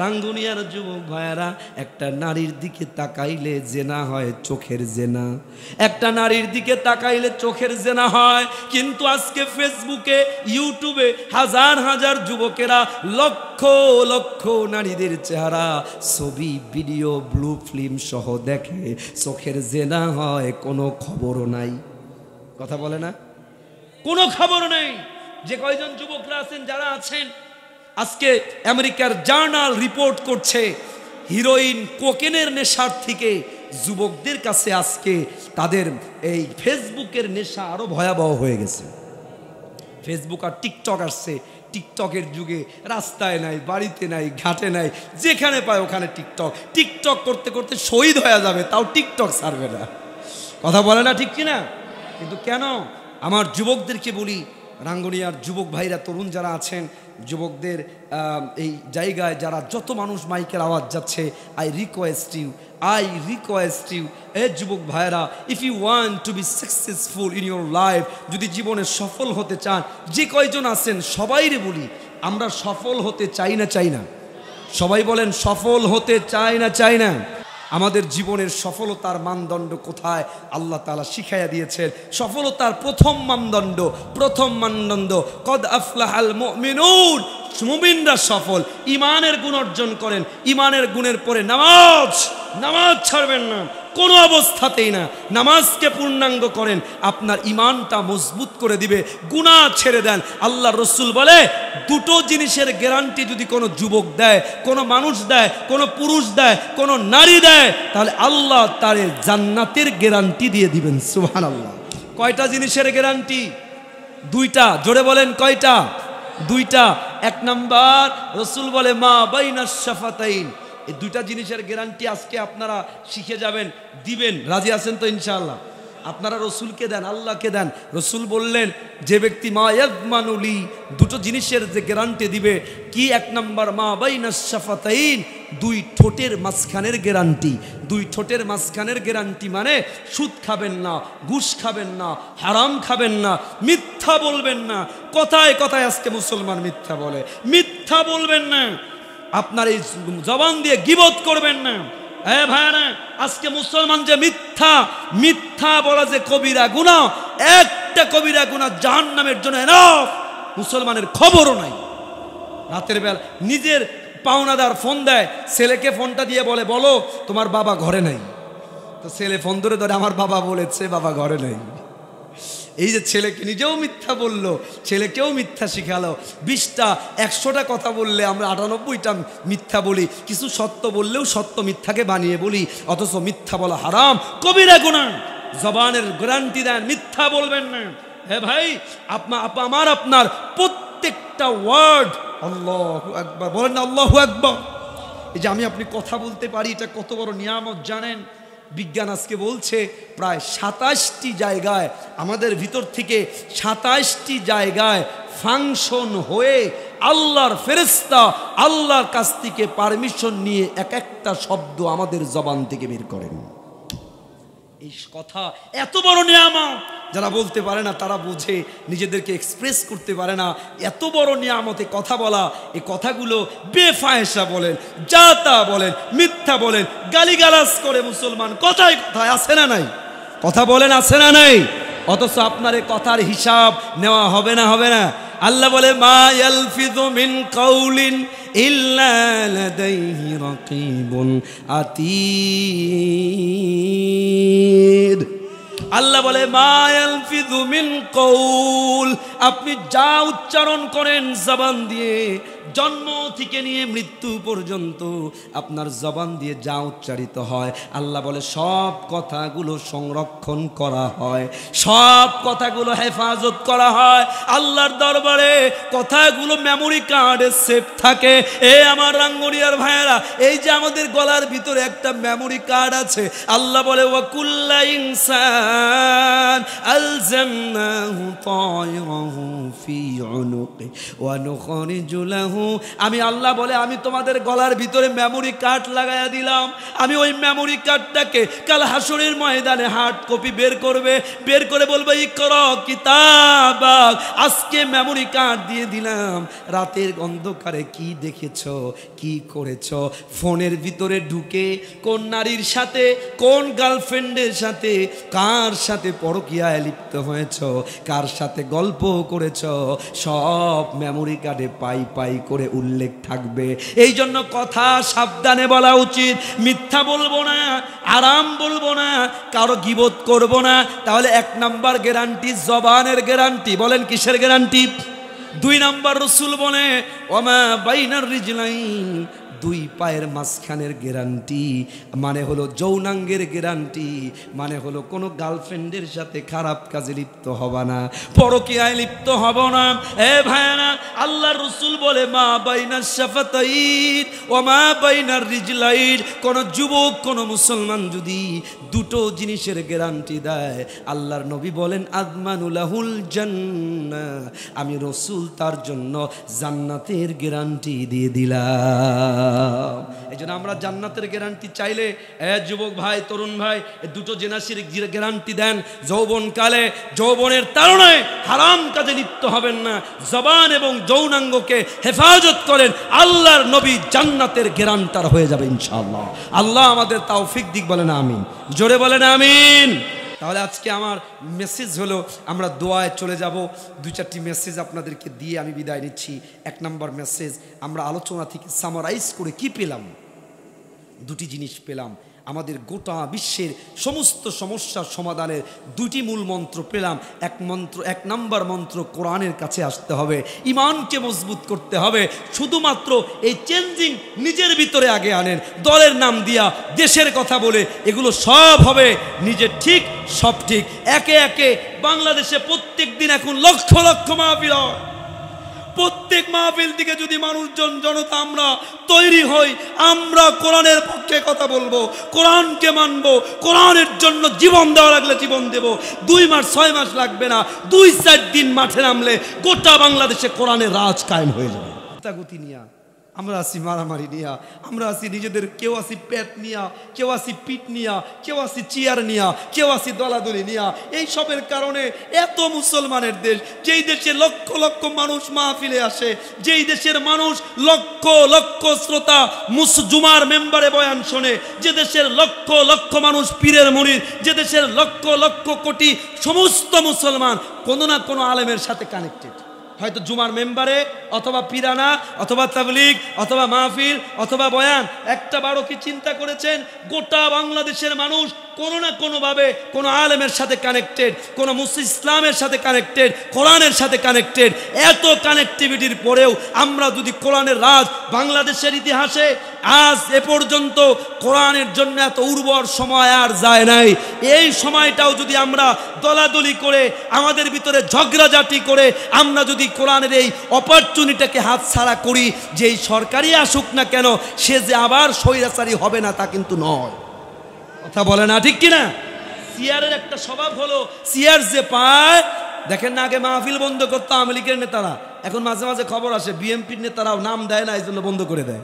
রাঙ্গুনিয়ার যুবক ভাইয়েরা, একটা নারী নারীর দিকে তাকাইলে জেনা হয়, চোখের জেনা। একটা নারীর দিকে তাকাইলে চোখের জেনা হয়, কিন্তু আজকে ফেসবুকে, ইউটিউবে হাজার হাজার যুবকেরা লক্ষ লক্ষ নারীদের চেহারা, ছবি, ভিডিও, ব্লু ফিল্ম সহ দেখে, চোখের জেনা হয়, কোনো খবরও নাই। কথা বলে না, কোনো খবর নেই। যে কয়জন যুবকরা আছেন, যারা আছেন, আজকে আমেরিকার জার্নাল রিপোর্ট করছে হিরোইন, কোকেনের নেশার থেকে যুবকদের কাছে আজকে তাদের এই ফেসবুকের নেশা আরো ভয়াবহ হয়ে গেছে। ফেসবুক আর টিকটক আসছে, টিকটকের যুগে রাস্তায় নাই, বাড়িতে নাই, ঘাটে নাই, যেখানে পায় ওখানে টিকটক। টিকটক করতে করতে শহীদ হয়ে যাবে, তাও টিকটক ছাড়বে না। কথা বলে না, ঠিক কিনা? কিন্তু কেন? আমার যুবকদেরকে বলি, রাঙ্গুনিয়ার যুবক ভাইরা, তরুণ যারা আছেন, যুবকদের এই জায়গায় যারা যত মানুষ মাইকের আওয়াজ যাচ্ছে, আই রিকোয়েস্ট ইউ এ যুবক ভাইরা, if you want to be successful in your life, যদি জীবনে সফল হতে চান, যে কয়জন আছেন সবাইরে বলি, আমরা সফল হতে চাই না, চাই না? সবাই বলেন, সফল হতে চাই না, চাই না? আমাদের জীবনের সফলতার মানদণ্ড কোথায় আল্লাহ তাআলা শিখাইয়া দিয়েছেন। সফলতার প্রথম মানদণ্ড কদ আফলাহাল মুমিনুন, মুমিনরা সফল। ইমানের গুণ অর্জন করেন, ইমানের গুণের পরে নামাজ ছাড়বেন না কোনো অবস্থাতেই না। নামাজকে পূর্ণাঙ্গ করেন, আপনার ইমানটা মজবুত করে দিবে। গুনাহ ছেড়ে দেন। আল্লাহ রসুল বলে, দুটো জিনিসের গ্যারান্টি যদি কোনো যুবক দেয়, কোনো মানুষ দেয়, কোনো পুরুষ দেয়, কোনো নারী দেয়, তাহলে আল্লাহ তার জান্নাতের গ্যারান্টি দিয়ে দিবেন। সুবহানাল্লাহ। কয়টা জিনিসের গ্যারান্টি? দুইটা। জোরে বলেন, কয়টা? দুইটা। এক নাম্বার, রসুল বলে মা বাইনাশ শাফাতাইন। এই দুইটা জিনিসের গ্যারান্টি আজকে আপনারা শিখে যাবেন, দিবেন। রাজি আছেন তো ইনশাআল্লাহ? আপনারা রসুলকে দেন, আল্লাহকে দেন। রসুল বললেন, যে ব্যক্তি মা ইয়াদমানুলি, দুটো জিনিসের যে গ্যারান্টি দিবে, কি? এক নাম্বার মা বাইনাশ শাফাতাইন, দুই ঠোঁটের মাঝখানের গ্যারান্টি। দুই ঠোঁটের মাঝখানের গ্যারান্টি মানে সুদ খাবেন না, ঘুষ খাবেন না, হারাম খাবেন না, মিথ্যা বলবেন না। কথায় কথায় আজকে মুসলমান মিথ্যা বলে। মিথ্যা বলবেন না, আপনার এই জবান দিয়ে গীবত করবেন না। ভাইরা, আজকে মুসলমান যে মিথ্যা বলা যে কবিরা গুনাহ, একটা কবিরা গুনাহ জাহান্নামের জন্য এনাফ। মুসলমানের খবরও নাই। রাতের বেলা নিজের পাওনাদার ফোন দেয়, ছেলেকে ফোনটা দিয়ে বলে, বলো তোমার বাবা ঘরে নাই। তো ছেলে ফোন ধরে আমার বাবা বলেছে বাবা ঘরে নাই। এই যে ছেলেকে নিজেও মিথ্যা বললো, ছেলেকেও মিথ্যা শিখালো। 20টা 100টা কথা বললে আমরা 98টা মিথ্যা বলি। কিছু সত্য বললেও সত্য মিথ্যাকে বানিয়ে বলি, অথচ মিথ্যা বলা হারাম, কবিরা গুনাহ। জবানের গ্যারান্টি দেন, মিথ্যা বলবেন না। হে ভাই, আপনার প্রত্যেকটা ওয়ার্ড আল্লাহু আকবার বলেন না, আল্লাহু আকবার। এই যে আপনি কথা বলতে পারি, এটা কত বড় নিয়ামত জানেন? বিজ্ঞান আজকে বলছে প্রায় 27টি জায়গায়, আমাদের ভিতর থেকে 27টি জায়গায় ফাংশন হয়ে আল্লাহর ফেরেশতা আল্লাহর কাছ থেকে পারমিশন নিয়ে এক একটা শব্দ আমাদের জবান থেকে বের করেন। এই কথা এত বড় নিয়ামত, যারা বলতে পারে না তারা বোঝে, নিজেদেরকে এক্সপ্রেস করতে পারে না। এত বড় নিয়ামতে কথা বলা, এই কথাগুলো বেফায়েশা বলেন, যা তা বলেন, মিথ্যা বলেন, গালিগালাজ করে মুসলমান কথায় কথায়, আছে না নাই? কথা বলেন, আছে না নাই? অথচ আপনার এই কথার হিসাব নেওয়া হবে না, হবে না? আল্লাহ বলে, মা ইয়ালফিযু মিন কাউলিন ইল্লা লাদাইহি রাকীবুন আতীদ। আল্লাহ বলে, মা ইয়ালফিযু মিন কওল, আপনি যা উচ্চারণ করেন জবান দিয়ে, জন্ম থেকে নিয়ে মৃত্যু পর্যন্ত আপনার জবান দিয়ে যা উচ্চারিত হয়, আল্লাহ বলে সব কথাগুলো সংরক্ষণ করা হয়, সব কথাগুলো হেফাজত করা হয়। আল্লাহর দরবারে কথাগুলো মেমোরি কার্ডে সেভ থাকে। এ আমার রাঙ্গুনিয়ার ভাইয়েরা, এই যে আমাদের গলার ভিতরে একটা মেমোরি কার্ড আছে, আল্লাহ বলে ওয়া কুল্লা ইনসান আলজামনাহু তায়রাহু ফি উনুকি ওয়া নুখরিজু লাহু লাহু, আমি আল্লাহ বলে আমি তোমাদের গলার ভিতরে মেমোরি কার্ড লাগাইয়া দিলাম। আমি ওই মেমোরি কার্ডটাকে কাল হাসরের ময়দানে হার্ড কপি বের করবে, বের করে বলবে ইকরা কিতাবাক, আজকে মেমোরি কার্ড দিয়ে দিলাম। রাতের অন্ধকারে কি দেখেছো, কি করেছো, ফোনের ভিতরে ঢুকে কোন নারীর সাথে, কোন গার্লফ্রেন্ডের সাথে, কার সাথে পরকীয়ায় লিপ্ত হয়েছো, কার সাথে গল্প করেছো, সব মেমোরি কার্ডে পাই পাই করে উল্লেখ থাকবে। এই জন্য কথা সাবধানে বলা উচিত। মিথ্যা বলবো না, আরাম বলবো না, কারো গীবত করবো না। তাহলে 1 নাম্বার গ্যারান্টি জবানের গ্যারান্টি। বলেন কিসের গ্যারান্টি? 2 নাম্বার রসুল বলে ওমা বাইনার রিজলাইন, 2 পায়ের মাঝখানের গ্যারান্টি, মানে হলো যৌনাঙ্গের গ্যারান্টি, মানে হলো কোনো গার্লফ্রেন্ডের সাথে খারাপ কাজে লিপ্ত হবা না, পরকীয়ায় লিপ্ত হব না। এ ভাইরা, আল্লাহর রাসূল বলে মা বাইনাস শাফাতাইন ওয়া মা বাইনার রিজলাইন, কোন যুবক, কোন মুসলমান যদি 2টো জিনিসের গ্যারান্টি দেয়, আল্লাহর নবী বলেন আযমানুলাহুল জান্নাহ, আমি রাসূল তার জন্য জান্নাতের গ্যারান্টি দিয়ে দিলাম। এই জন্য আমরা জান্নাতের গ্যারান্টি চাইলে যুবক ভাই, তরুণ ভাই, 2টো জিনিসের গ্যারান্টি দেন। যৌবনকালে যৌবনের তাড়নায় হারাম কাজে লিপ্ত হবেন না, জবান এবং যৌনাঙ্গকে হেফাজত করেন, আল্লাহর নবী জান্নাতের গ্যারান্টার হয়ে যাবে ইনশাআল্লাহ। আল্লাহ আমাদের তৌফিক দিক, বলেন আমিন, জোরে বলেন আমিন। তাহলে আজকে আমার মেসেজ হলো, আমরা দোয়ায় চলে যাব। 2-4টি মেসেজ আপনাদেরকে দিয়ে আমি বিদায় নিচ্ছি। 1 নাম্বার মেসেজ, আমরা আলোচনা থেকে সামারাইজ করে কি পেলাম? 2টি জিনিস পেলাম। আমাদের গোটা বিশ্বের সমস্ত সমস্যার সমাধানের 2টি মূল মন্ত্র পেলাম। 1 নাম্বার মন্ত্র, কোরআনের কাছে আসতে হবে, ইমানকে মজবুত করতে হবে। শুধুমাত্র এই চেঞ্জিং নিজের ভিতরে আগে আনেন, দলের নাম দিয়া, দেশের কথা বলে এগুলো সব হবে। নিজে ঠিক, সব ঠিক। একে একে বাংলাদেশে প্রত্যেক দিন এখন লক্ষ লক্ষ মাহফিল হয়। প্রত্যেক মাহফিল থেকে যদি মানুষজন, জনতা আমরা তৈরি হই, আমরা কোরআনের পক্ষে কথা বলবো, কোরআনকে মানবো, কোরআনের জন্য জীবন দেওয়া লাগলে জীবন দেব। 2 মাস 6 মাস লাগবে না, 2-4 দিন মাঠে নামলে গোটা বাংলাদেশে কোরআনের রাজ কায়েম হয়ে যাবে। গতি নিয়া আমরা আছি, মারামারি নিয়া আমরা আছি, নিজেদের কেউ আছি পেট নিয়া, কেউ আছি পিঠ নিয়া, কেউ আছি চেয়ার নিয়া, কেউ আছি দলাদলি নিয়া। এই সবের কারণে এত মুসলমানের দেশ, যেই দেশে লক্ষ লক্ষ মানুষ মাহফিলে আসে, যেই দেশের মানুষ লক্ষ লক্ষ শ্রোতা জুমার মেম্বারে বয়ান শোনে, যে দেশের লক্ষ লক্ষ মানুষ পীরের মুরিদ, যে দেশের লক্ষ লক্ষ কোটি সমস্ত মুসলমান কোনো না কোনো আলেমের সাথে কানেক্টেড। হয়তো জুমার মেম্বারে, অথবা পিরানা, অথবা তাবলীগ, অথবা মাহফিল, অথবা বয়ান। একটা বারো কি চিন্তা করেছেন? গোটা বাংলাদেশের মানুষ কোনো না কোনোভাবে কোনো আলেমের সাথে কানেক্টেড, কোনো মুসলিম ইসলামের সাথে কানেক্টেড, কোরআনের সাথে কানেক্টেড। এত কানেক্টিভিটির পরেও আমরা যদি কোরআনের রাজ বাংলাদেশের ইতিহাসে আজ এ পর্যন্ত কোরআনের জন্য এত উর্বর সময় আর যায় নাই। এই সময়টাও যদি আমরা দলাদলি করে, আমাদের ভিতরে ঝগড়াঝাটি করে, আমরা যদি কোরআনের এই অপরচুনিটিকে হাতছাড়া করি, যে এই সরকারই আসুক না কেন, সে যে আবার স্বৈরাচারী হবে না তা কিন্তু নয়। কথা বলে না, ঠিক কিনা? সিয়ারের একটা স্বভাব হলো, সিয়ার যে পায়, দেখেন না আগে মাহফিল বন্ধ করতো আওয়ামী লীগের নেতারা, এখন মাঝে মাঝে খবর আসে বিএনপির নেতারাও নাম দেয় না, এই জন্য বন্ধ করে দেয়।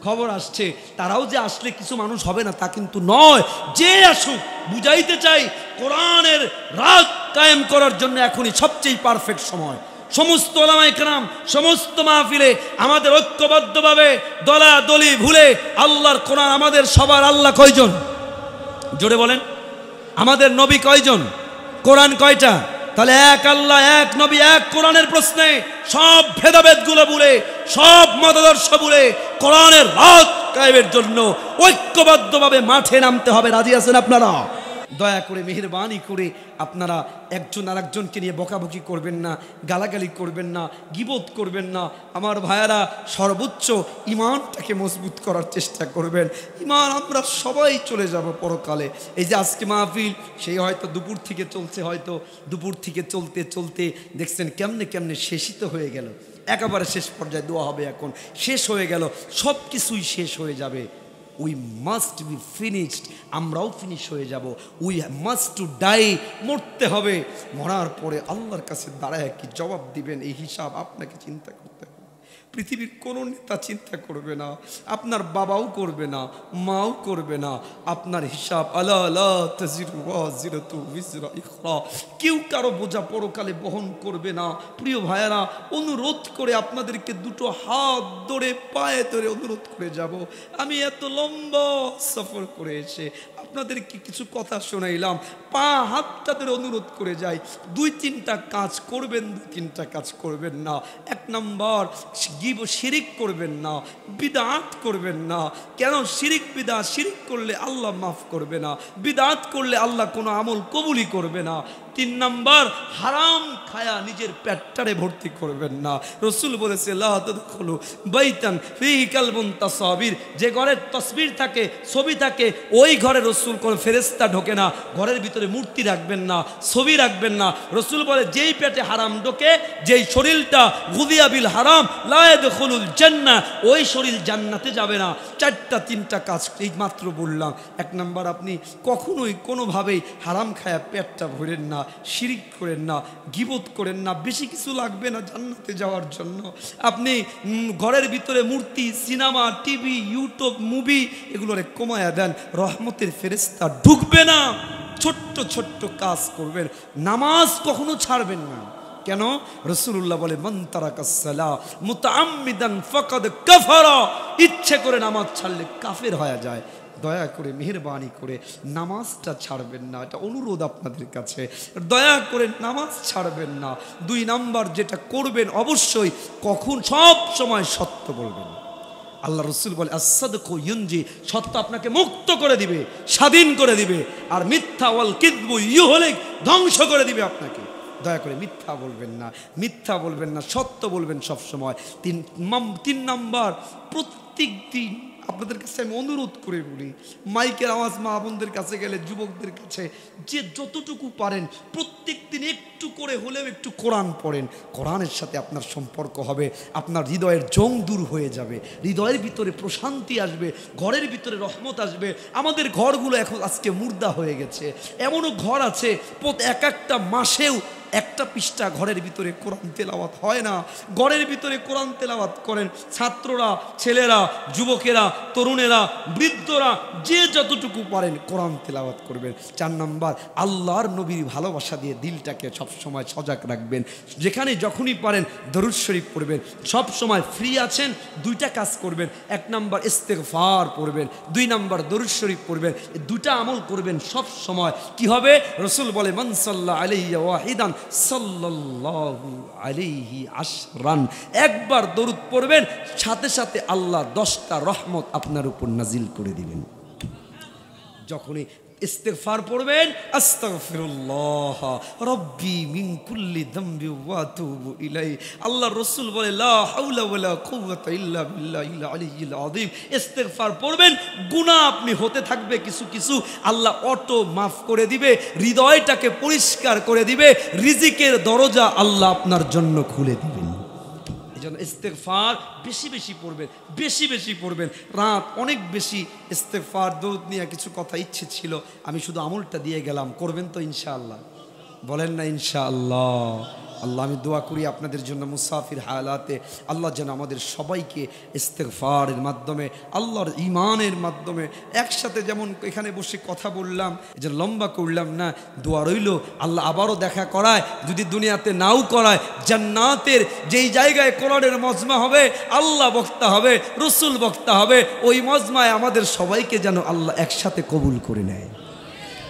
খবর আসছে তারাও যে আসলে কিছু মানুষ হবে না তা কিন্তু নয়। যে আসুক, বুঝাইতে চাই কোরআনের রাজ কায়েম করার জন্য এখনই সবচেয়ে পারফেক্ট সময়। সমস্ত ওলামায়ে কেরাম, সমস্ত মাহফিলে আমাদের ঐক্যবদ্ধভাবে দলাদলি ভুলে আল্লাহর কোরআন, আমাদের সবার আল্লাহ কয়জন? জোরে বলেন। আমাদের নবী কয়জন? কোরআন কয়টা? তাহলে এক আল্লাহ, এক নবী, এক কোরআনের প্রশ্নে সব ভেদাভেদগুলো ভুলে, সব মতাদর্শ ভুলে কোরআনের রাজ কায়েমের জন্য ঐক্যবদ্ধভাবে মাঠে নামতে হবে। রাজি আছেন আপনারা? দয়া করে, মেহেরবানি করে আপনারা একজন আর একজনকে নিয়ে বকাবকি করবেন না, গালাগালি করবেন না, গীবত করবেন না। আমার ভাইয়ারা, সর্বোচ্চ ইমানটাকে মজবুত করার চেষ্টা করবেন। ইমান, আমরা সবাই চলে যাব পরকালে। এই যে আজকে মাহফিল, সেই হয়তো দুপুর থেকে চলছে, হয়তো দুপুর থেকে চলতে চলতে দেখছেন কেমনে কেমনে শেষিত হয়ে গেল। একেবারে শেষ পর্যায়ে দোয়া হবে, এখন শেষ হয়ে গেল, সব কিছুই শেষ হয়ে যাবে। উই মাস্ট বি ফিনিশড, আমরাও ফিনিশ হয়ে যাব। উই মাস্ট টু ডাই, মরতে হবে। মরার পরে আল্লাহর কাছে দাঁড়ায় কি জবাব দিবেন, এই হিসাব আপনাকে চিন্তা করতে হবে। পৃথিবীর কোনো নেতা চিন্তা করবে না, আপনার বাবাও করবে না, মাও করবে না। আপনার হিসাব কেউ কারো বোঝা পরকালে বহন করবে না। প্রিয় ভাইয়েরা, অনুরোধ করে আপনাদেরকে দুটো হাত ধরে পায়ে ধরে অনুরোধ করে যাব, আমি এত লম্বা সফর করে এসে আপনাদেরকে কিছু কথা শোনাইলাম, পা হাতটা ধরে অনুরোধ করে যাই, 2-3টা কাজ করবেন, 2-3টা কাজ করবেন না। 1 নম্বর, শিরিক করবেন না, বিদআত করবেন না। কেন শিরিক বিদআত? শিরিক করলে আল্লাহ মাফ করবে না, বিদআত করলে আল্লাহ কোনো আমল কবুলই করবে না। 3 নম্বর, হারাম খায়া নিজের পেটটারে ভর্তি করবেন না। রসুল বলেছে লা তাদখুলু বাইতান ফীহি কালবুন তাসাবির, যে ঘরে তসবির থাকে, ছবি থাকে, ওই ঘরে রসুল কোন ফেরেশতা ঢোকে না। ঘরের ভিতরে মূর্তি রাখবেন না, ছবি রাখবেন না। রসুল বলে যেই পেটে হারাম ঢোকে, যেই শরীরটা গুদিয়া বিল হারাম লা ইয়াদখুলুল জান্নাহ, ওই শরীর জান্নাতে যাবে না। 3টা কাজ এই মাত্র বললাম। 1 নম্বর, আপনি কখনোই কোনোভাবেই হারাম খায়া পেটটা ভরেন না, শিরিক করেন না, গীবত করেন না। বেশি কিছু লাগবে না জান্নাতে যাওয়ার জন্য। আপনি ঘরের ভিতরে মূর্তি, সিনেমা, টিভি, ইউটিউব, মুভি এগুলোরে কমায়া দেন, রহমতের ফেরেশতা ঢুকবে না। ছোট্ট ছোট্ট কাজ করবেন, নামাজ কখনো ছাড়বেন না। কেন? রাসূলুল্লাহ বলে মান তারাকাস সালাহ মুতাআম্মিদান ফাকাদ কাফারা, ইচ্ছে করে নামাজ ছাড়লে কাফের হয়ে যায়। দয়া করে মেহেরবানি করে নামাজটা ছাড়বেন না, এটা অনুরোধ আপনাদের কাছে। দয়া করে নামাজ ছাড়বেন না। 2 নম্বর যেটা করবেন, অবশ্যই কখন সব সময় সত্য বলবেন। আল্লাহ রসুল বলে আস-সাদকু ইউনজি, সত্য আপনাকে মুক্ত করে দিবে, স্বাধীন করে দিবে। আর মিথ্যা ওয়াল কিযবু ইউহলিক, ধ্বংস করে দিবে আপনাকে। দয়া করে মিথ্যা বলবেন না, মিথ্যা বলবেন না, সত্য বলবেন সব সময়। 3 নম্বর, প্রত্যেক দিন আপনাদের কাছে আমি অনুরোধ করে বলি, মাইকের আওয়াজ মা বোনদের কাছে গেলে, যুবকদের কাছে, যে যতটুকু পারেন প্রত্যেক দিন একটু করে হলেও একটু কোরআন পড়েন। কোরআনের সাথে আপনার সম্পর্ক হবে, আপনার হৃদয়ের জং দূর হয়ে যাবে, হৃদয়ের ভিতরে প্রশান্তি আসবে, ঘরের ভিতরে রহমত আসবে। আমাদের ঘরগুলো এখন আজকে মুর্দা হয়ে গেছে। এমনও ঘর আছে একটা মাসেও 1টা পৃষ্ঠা ঘরের ভিতরে কোরআন তেলাওয়াত হয় না। ঘরের ভিতরে কোরআন তেলাওয়াত করেন ছাত্ররা, ছেলেরা, যুবকেরা, তরুণেরা, বৃদ্ধরা, যে যতটুকু পারেন কোরআন তেলাওয়াত করবেন। 4 নম্বর, আল্লাহর নবীর ভালোবাসা দিয়ে দিলটাকে সবসময় সজাগ রাখবেন। যেখানে যখনই পারেন দরুদ শরীফ পড়বেন। সব সময় ফ্রি আছেন, 2টা কাজ করবেন। 1 নম্বর ইস্তেগফার পড়বেন, 2 নম্বর দরুদ শরীফ পড়বেন। এই 2টা আমল করবেন সব সময়। কি হবে? রাসূল বলে মান সাল্লা আলাইহি ওয়াহিদান সাল্লাল্লাহু আলাইহি আশরান, একবার দরুদ পড়বেন, সাথে সাথে আল্লাহ 10টা রহমত আপনার উপর নাজিল করে দিবেন। যখনই ইস্তিগফার পড়বেন, আস্তাগফিরুল্লাহ রাব্বি মিন কুল্লি যামবি ওয়া আতুবু ইলাইহি। আল্লাহর রাসূল বলে লা হাওলা ওয়ালা কুওয়াতা ইল্লা বিল্লাহিল আলিয়্যিল আযীম। ইস্তিগফার পড়বেন, গুনাহ আপনি হতে থাকবে কিছু কিছু, আল্লাহ অটো মাফ করে দিবে, হৃদয়টাকে পরিষ্কার করে দিবে, রিজিকের দরজা আল্লাহ আপনার জন্য খুলে দিবেন। ইস্তেগফার বেশি বেশি পড়বেন, বেশি বেশি পড়বেন। রাত অনেক বেশি ইস্তেগফার দরুদ নিয়ে কিছু কথা ইচ্ছে ছিল, আমি শুধু আমলটা দিয়ে গেলাম। করবেন তো ইনশাআল্লাহ? বলেন না ইনশাআল্লাহ? আল্লাহ, আমি দোয়া করি আপনাদের জন্য মুসাফির হালাতে আল্লাহ যেন আমাদের সবাইকে ইস্তেগফারের মাধ্যমে, আল্লাহর ঈমানের মাধ্যমে একসাথে, যেমন এখানে বসে কথা বললাম, যে লম্বা করলাম না, দোয়া রইল আল্লাহ আবারও দেখা করায়, যদি দুনিয়াতে নাও করায়, জান্নাতের যেই জায়গায় কোরআনের মজমা হবে, আল্লাহ বক্তা হবে, রসুল বক্তা হবে, ওই মজমায় আমাদের সবাইকে যেন আল্লাহ একসাথে কবুল করে নেয়।